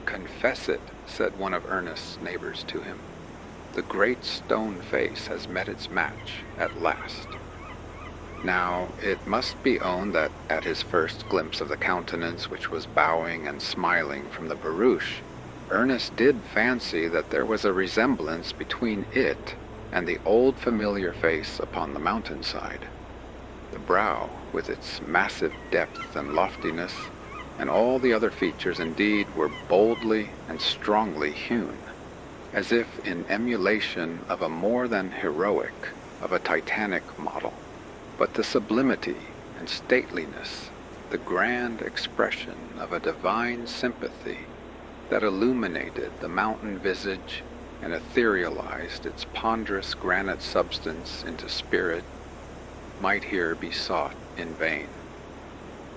"Confess it," said one of Ernest's neighbors to him. "The great stone face has met its match at last." Now, it must be owned that at his first glimpse of the countenance which was bowing and smiling from the barouche, Ernest did fancy that there was a resemblance between it and the old familiar face upon the mountainside. The brow, with its massive depth and loftiness, and all the other features indeed were boldly and strongly hewn, as if in emulation of a more than heroic, of a titanic model. But the sublimity and stateliness, the grand expression of a divine sympathy that illuminated the mountain visage and etherealized its ponderous granite substance into spirit, might here be sought in vain.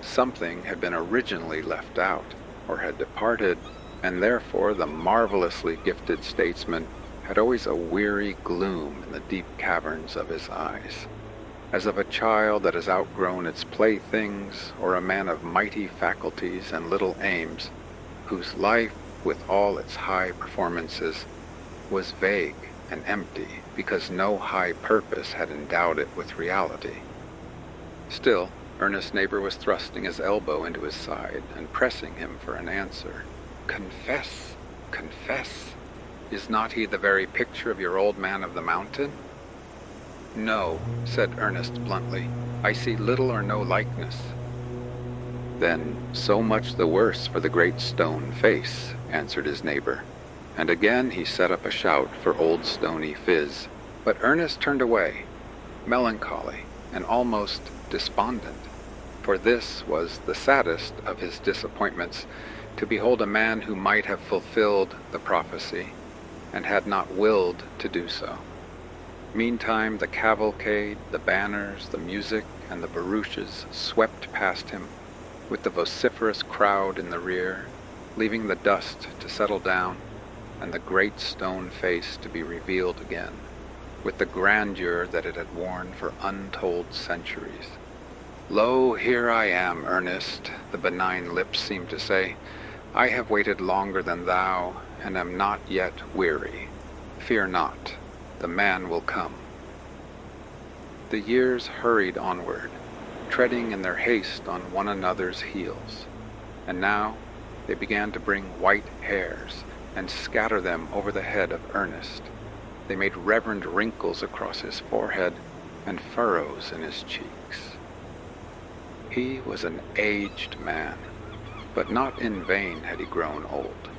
Something had been originally left out, or had departed, and therefore the marvelously gifted statesman had always a weary gloom in the deep caverns of his eyes, as of a child that has outgrown its playthings, or a man of mighty faculties and little aims, whose life, with all its high performances, was vague and empty because no high purpose had endowed it with reality. Still, Ernest's neighbor was thrusting his elbow into his side and pressing him for an answer. "Confess, confess! Is not he the very picture of your old man of the mountain?" "No," said Ernest bluntly. "I see little or no likeness." "Then so much the worse for the great stone face," answered his neighbor. And again he set up a shout for old Stony Phiz. But Ernest turned away, melancholy and almost despondent, for this was the saddest of his disappointments, to behold a man who might have fulfilled the prophecy, and had not willed to do so. Meantime the cavalcade, the banners, the music, and the barouches swept past him, with the vociferous crowd in the rear, leaving the dust to settle down, and the great stone face to be revealed again, with the grandeur that it had worn for untold centuries. "Lo, here I am, Ernest," the benign lips seemed to say. "I have waited longer than thou, and am not yet weary. Fear not, the man will come." The years hurried onward, treading in their haste on one another's heels, and now they began to bring white hairs and scatter them over the head of Ernest. They made reverend wrinkles across his forehead and furrows in his cheeks. He was an aged man, but not in vain had he grown old.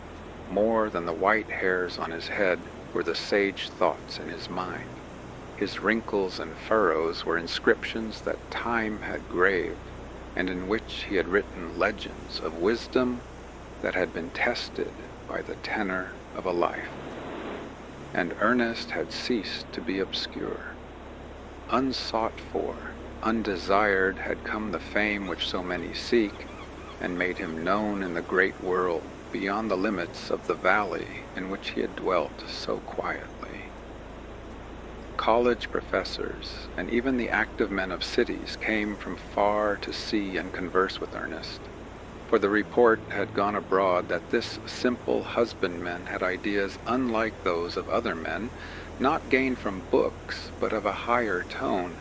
More than the white hairs on his head were the sage thoughts in his mind. His wrinkles and furrows were inscriptions that time had graved, and in which he had written legends of wisdom that had been tested by the tenor of a life. And Ernest had ceased to be obscure. Unsought for, undesired had come the fame which so many seek, and made him known in the great world beyond the limits of the valley in which he had dwelt so quietly. College professors and even the active men of cities came from far to see and converse with Ernest, for the report had gone abroad that this simple husbandman had ideas unlike those of other men, not gained from books, but of a higher tone,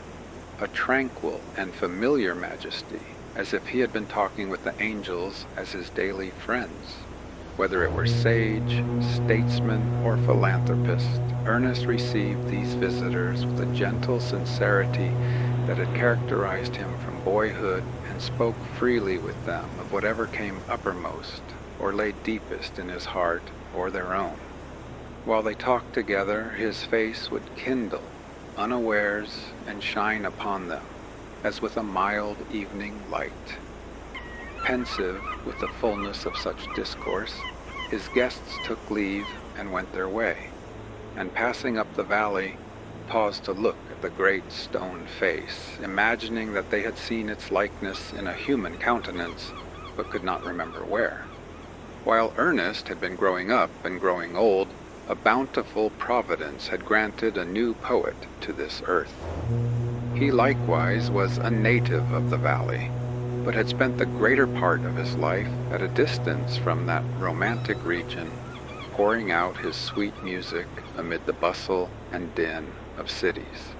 a tranquil and familiar majesty, as if he had been talking with the angels as his daily friends. Whether it were sage, statesman, or philanthropist, Ernest received these visitors with a gentle sincerity that had characterized him from boyhood, and spoke freely with them of whatever came uppermost or lay deepest in his heart or their own. While they talked together, his face would kindle unawares and shine upon them as with a mild evening light. Pensive with the fullness of such discourse, his guests took leave and went their way, and passing up the valley, paused to look at the great stone face, imagining that they had seen its likeness in a human countenance, but could not remember where. While Ernest had been growing up and growing old, a bountiful providence had granted a new poet to this earth. He likewise was a native of the valley, but had spent the greater part of his life at a distance from that romantic region, pouring out his sweet music amid the bustle and din of cities.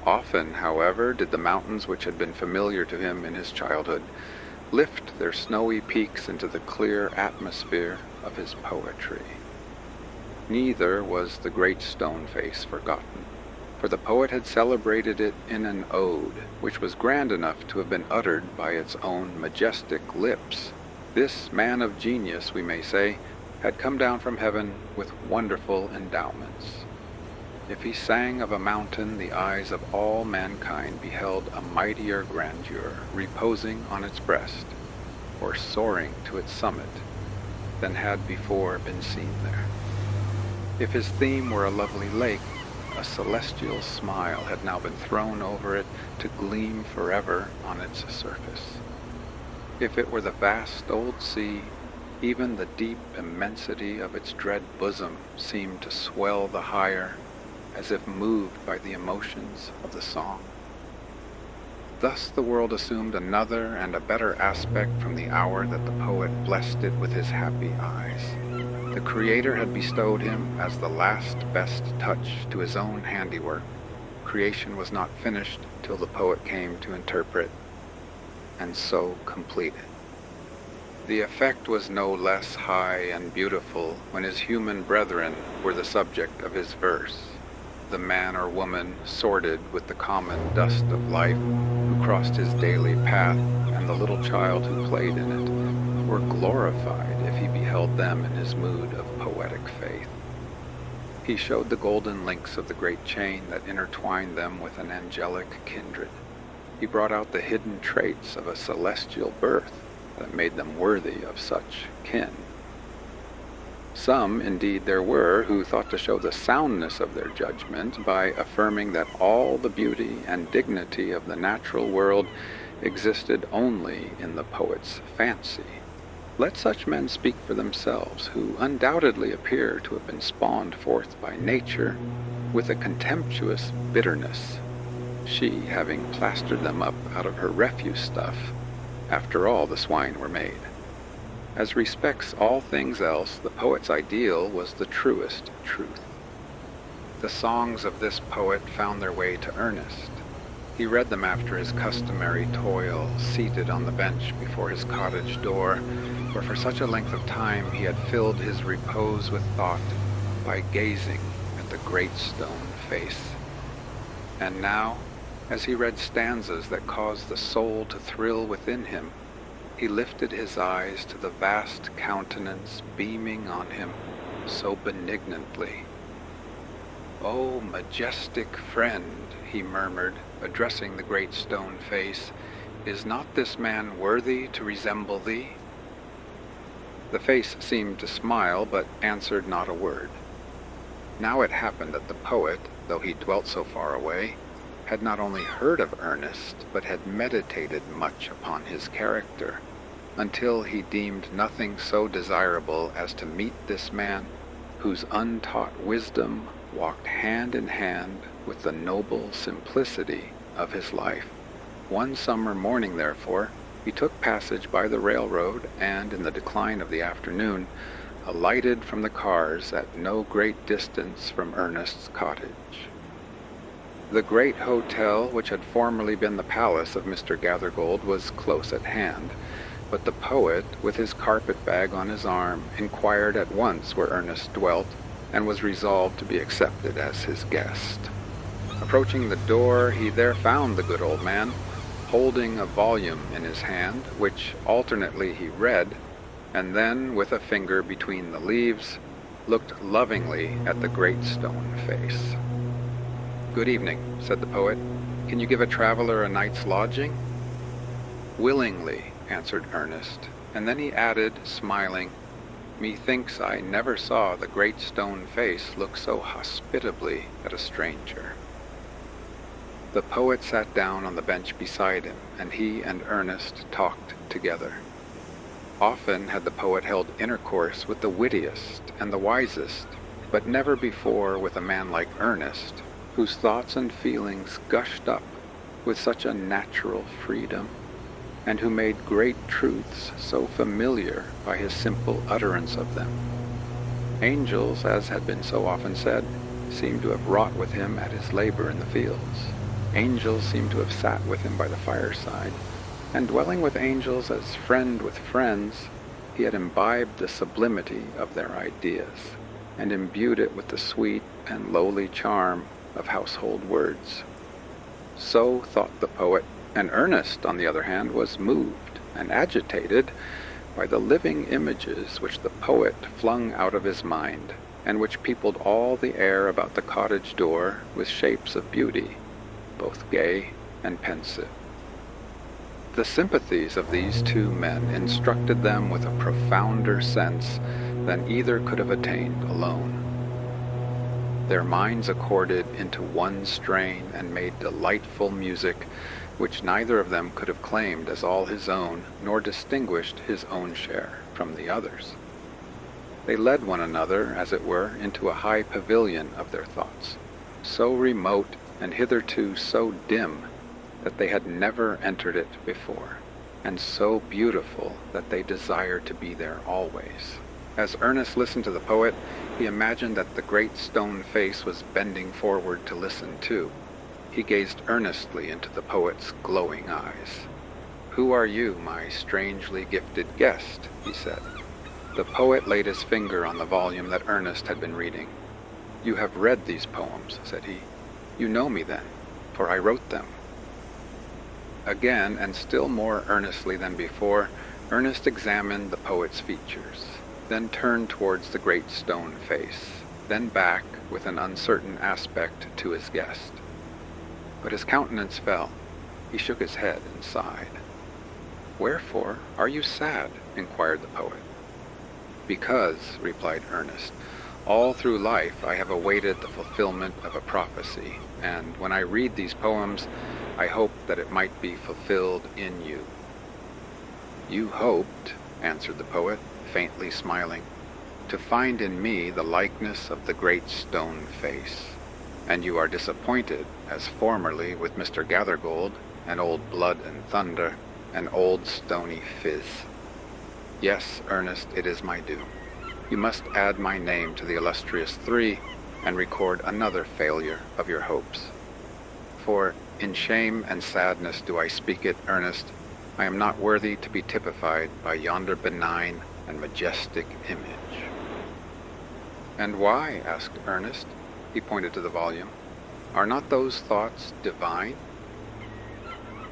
Often, however, did the mountains which had been familiar to him in his childhood lift their snowy peaks into the clear atmosphere of his poetry. Neither was the great stone face forgotten, for the poet had celebrated it in an ode, which was grand enough to have been uttered by its own majestic lips. This man of genius, we may say, had come down from heaven with wonderful endowments. If he sang of a mountain, the eyes of all mankind beheld a mightier grandeur reposing on its breast, or soaring to its summit, than had before been seen there. If his theme were a lovely lake, a celestial smile had now been thrown over it to gleam forever on its surface. If it were the vast old sea, even the deep immensity of its dread bosom seemed to swell the higher, as if moved by the emotions of the song. Thus the world assumed another and a better aspect from the hour that the poet blessed it with his happy eyes. The Creator had bestowed him as the last best touch to his own handiwork. Creation was not finished till the poet came to interpret, and so complete it. The effect was no less high and beautiful when his human brethren were the subject of his verse. The man or woman sorted with the common dust of life, who crossed his daily path, and the little child who played in it, were glorified if he beheld them in his mood of poetic faith. He showed the golden links of the great chain that intertwined them with an angelic kindred. He brought out the hidden traits of a celestial birth that made them worthy of such kin. Some, indeed, there were who thought to show the soundness of their judgment by affirming that all the beauty and dignity of the natural world existed only in the poet's fancy. Let such men speak for themselves, who undoubtedly appear to have been spawned forth by nature with a contemptuous bitterness, she having plastered them up out of her refuse stuff, after all the swine were made. As respects all things else, the poet's ideal was the truest truth. The songs of this poet found their way to Ernest. He read them after his customary toil, seated on the bench before his cottage door, where for such a length of time he had filled his repose with thought by gazing at the great stone face. And now, as he read stanzas that caused the soul to thrill within him, he lifted his eyes to the vast countenance beaming on him so benignantly. "O majestic friend," he murmured, addressing the great stone face, "is not this man worthy to resemble thee?" The face seemed to smile, but answered not a word. Now it happened that the poet, though he dwelt so far away, had not only heard of Ernest, but had meditated much upon his character, until he deemed nothing so desirable as to meet this man, whose untaught wisdom walked hand in hand with the noble simplicity of his life. One summer morning, therefore, he took passage by the railroad, and in the decline of the afternoon alighted from the cars at no great distance from Ernest's cottage. The great hotel, which had formerly been the palace of Mr. Gathergold, was close at hand, but the poet, with his carpet-bag on his arm, inquired at once where Ernest dwelt, and was resolved to be accepted as his guest. Approaching the door, he there found the good old man, holding a volume in his hand, which alternately he read, and then, with a finger between the leaves, looked lovingly at the great stone face. "Good evening," said the poet. "Can you give a traveler a night's lodging?" "Willingly," answered Ernest, and then he added, smiling, "Methinks I never saw the great stone face look so hospitably at a stranger." The poet sat down on the bench beside him, and he and Ernest talked together. Often had the poet held intercourse with the wittiest and the wisest, but never before with a man like Ernest, whose thoughts and feelings gushed up with such a natural freedom, and who made great truths so familiar by his simple utterance of them. Angels, as had been so often said, seemed to have wrought with him at his labor in the fields. Angels seemed to have sat with him by the fireside, and dwelling with angels as friend with friends, he had imbibed the sublimity of their ideas, and imbued it with the sweet and lowly charm of household words. So thought the poet, and Ernest, on the other hand, was moved and agitated by the living images which the poet flung out of his mind, and which peopled all the air about the cottage door with shapes of beauty, both gay and pensive. The sympathies of these two men instructed them with a profounder sense than either could have attained alone. Their minds accorded into one strain and made delightful music, which neither of them could have claimed as all his own, nor distinguished his own share from the others. They led one another, as it were, into a high pavilion of their thoughts, so remote and hitherto so dim that they had never entered it before, and so beautiful that they desired to be there always. As Ernest listened to the poet, he imagined that the great stone face was bending forward to listen too. He gazed earnestly into the poet's glowing eyes. "Who are you, my strangely gifted guest?" he said. The poet laid his finger on the volume that Ernest had been reading. "You have read these poems," said he. "You know me then, for I wrote them." Again, and still more earnestly than before, Ernest examined the poet's features, then turned towards the great stone face, then back with an uncertain aspect to his guest. But his countenance fell. He shook his head and sighed. "Wherefore are you sad?" inquired the poet. "Because," replied Ernest, "all through life I have awaited the fulfillment of a prophecy, and when I read these poems, I hoped that it might be fulfilled in you." "You hoped?" answered the poet, faintly smiling, "to find in me the likeness of the great stone face. And you are disappointed, as formerly with Mr. Gathergold, and old Blood and Thunder, and old Stony Phiz. Yes, Ernest, it is my due. You must add my name to the illustrious three, and record another failure of your hopes. For in shame and sadness do I speak it, Ernest, I am not worthy to be typified by yonder benign and majestic image." "And why?" asked Ernest. He pointed to the volume. "Are not those thoughts divine?"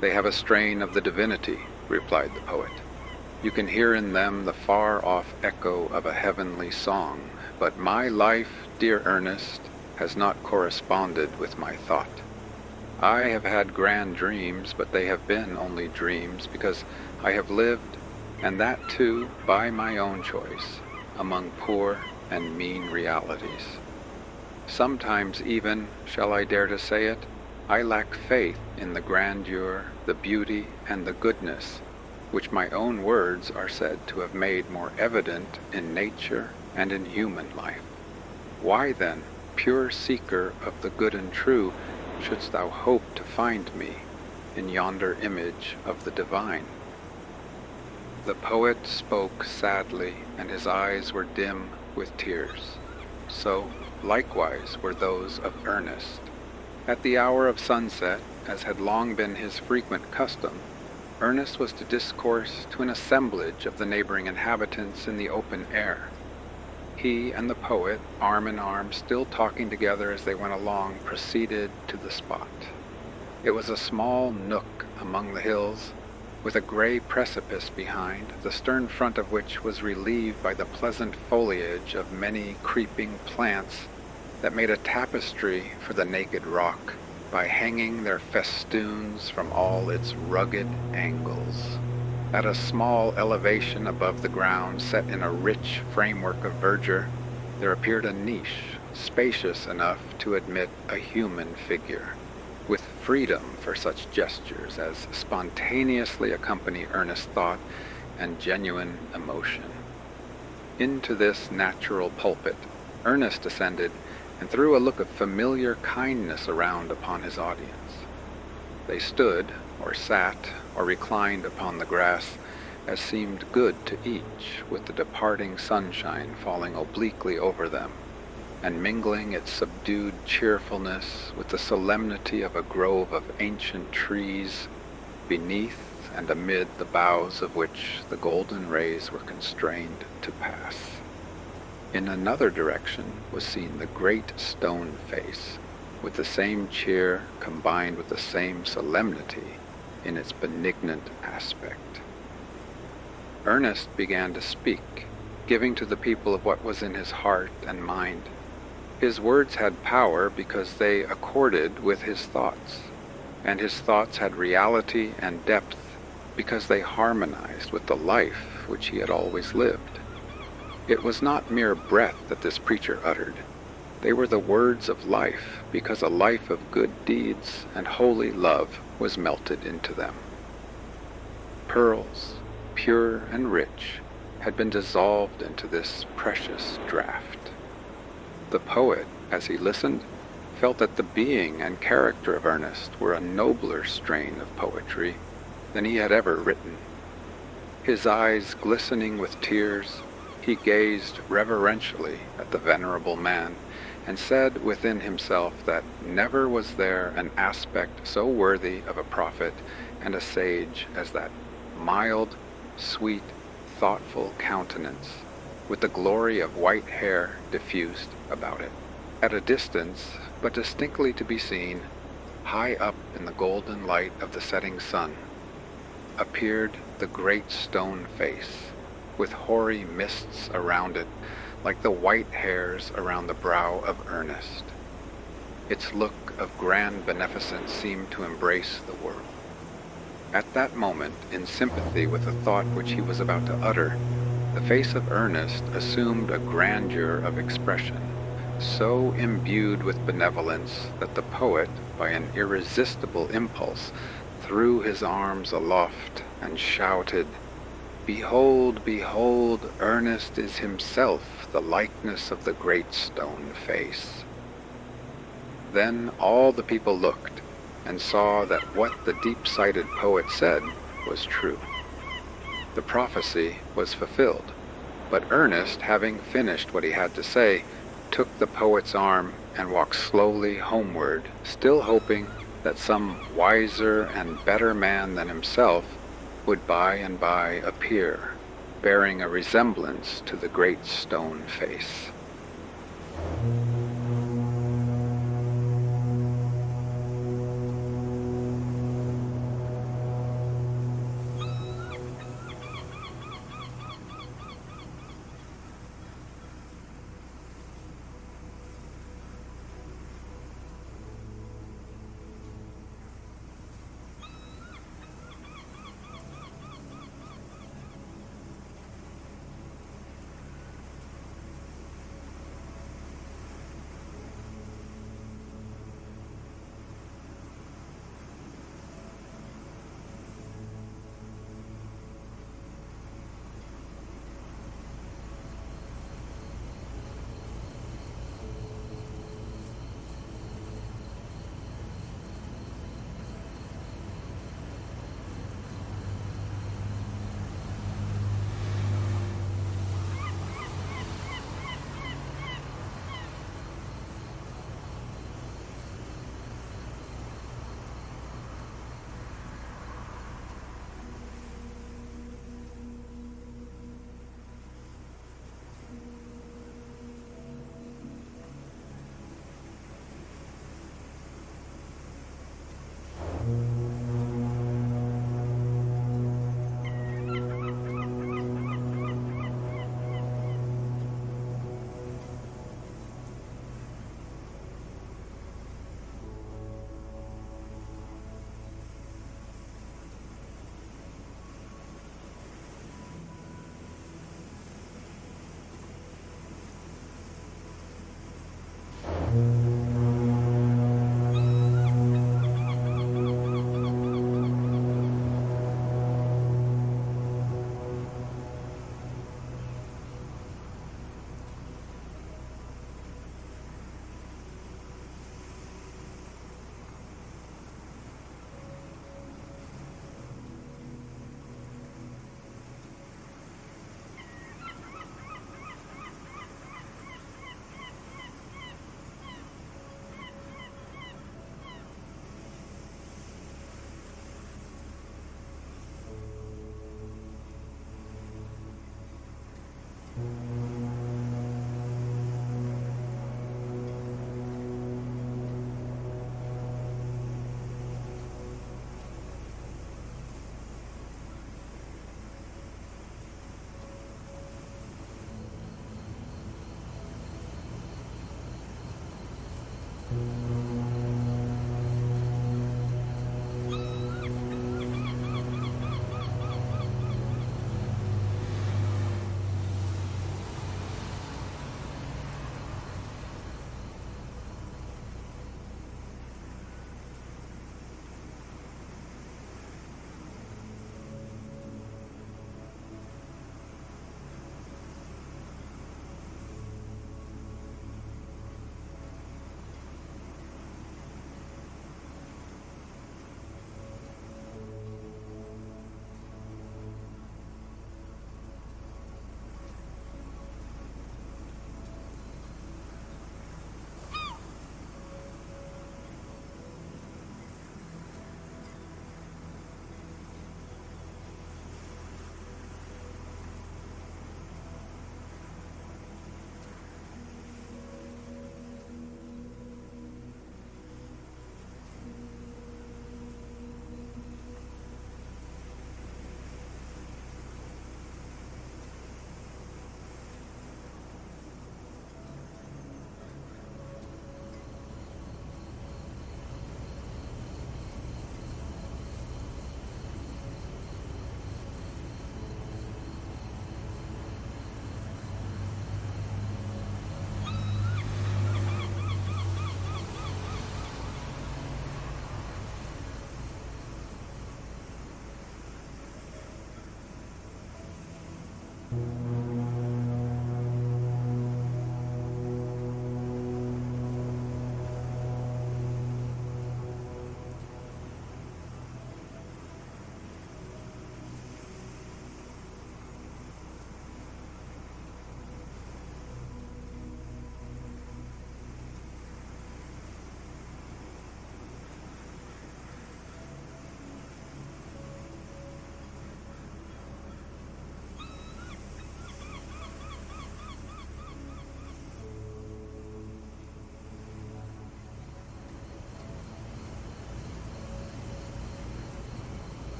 "They have a strain of the divinity," replied the poet. "You can hear in them the far-off echo of a heavenly song, but my life, dear Ernest, has not corresponded with my thought. I have had grand dreams, but they have been only dreams because I have lived, and that too by my own choice, among poor and mean realities. Sometimes even, shall I dare to say it, I lack faith in the grandeur, the beauty, and the goodness, which my own words are said to have made more evident in nature and in human life. Why then, pure seeker of the good and true, shouldst thou hope to find me in yonder image of the divine?" The poet spoke sadly, and his eyes were dim with tears. So, likewise, were those of Ernest. At the hour of sunset, as had long been his frequent custom, Ernest was to discourse to an assemblage of the neighboring inhabitants in the open air. He and the poet, arm in arm, still talking together as they went along, proceeded to the spot. It was a small nook among the hills, with a gray precipice behind, the stern front of which was relieved by the pleasant foliage of many creeping plants that made a tapestry for the naked rock by hanging their festoons from all its rugged angles. At a small elevation above the ground, set in a rich framework of verdure, there appeared a niche, spacious enough to admit a human figure, with freedom for such gestures as spontaneously accompany earnest thought and genuine emotion. Into this natural pulpit, Ernest descended and threw a look of familiar kindness around upon his audience. They stood, or sat, or reclined upon the grass, as seemed good to each, with the departing sunshine falling obliquely over them, and mingling its subdued cheerfulness with the solemnity of a grove of ancient trees, beneath and amid the boughs of which the golden rays were constrained to pass. In another direction was seen the great stone face, with the same cheer combined with the same solemnity in its benignant aspect. Ernest began to speak, giving to the people of what was in his heart and mind. His words had power because they accorded with his thoughts, and his thoughts had reality and depth because they harmonized with the life which he had always lived. It was not mere breath that this preacher uttered. They were the words of life, because a life of good deeds and holy love was melted into them. Pearls, pure and rich, had been dissolved into this precious draught. The poet, as he listened, felt that the being and character of Ernest were a nobler strain of poetry than he had ever written. His eyes glistening with tears, he gazed reverentially at the venerable man, and said within himself that never was there an aspect so worthy of a prophet and a sage as that mild, sweet, thoughtful countenance, with the glory of white hair diffused about it. At a distance, but distinctly to be seen, high up in the golden light of the setting sun, appeared the great stone face, with hoary mists around it, like the white hairs around the brow of Ernest. Its look of grand beneficence seemed to embrace the world. At that moment, in sympathy with the thought which he was about to utter, the face of Ernest assumed a grandeur of expression, so imbued with benevolence that the poet, by an irresistible impulse, threw his arms aloft and shouted, "Behold, behold, Ernest is himself the likeness of the great stone face." Then all the people looked, and saw that what the deep-sighted poet said was true. The prophecy was fulfilled, but Ernest, having finished what he had to say, took the poet's arm and walked slowly homeward, still hoping that some wiser and better man than himself would by and by appear, bearing a resemblance to the great stone face.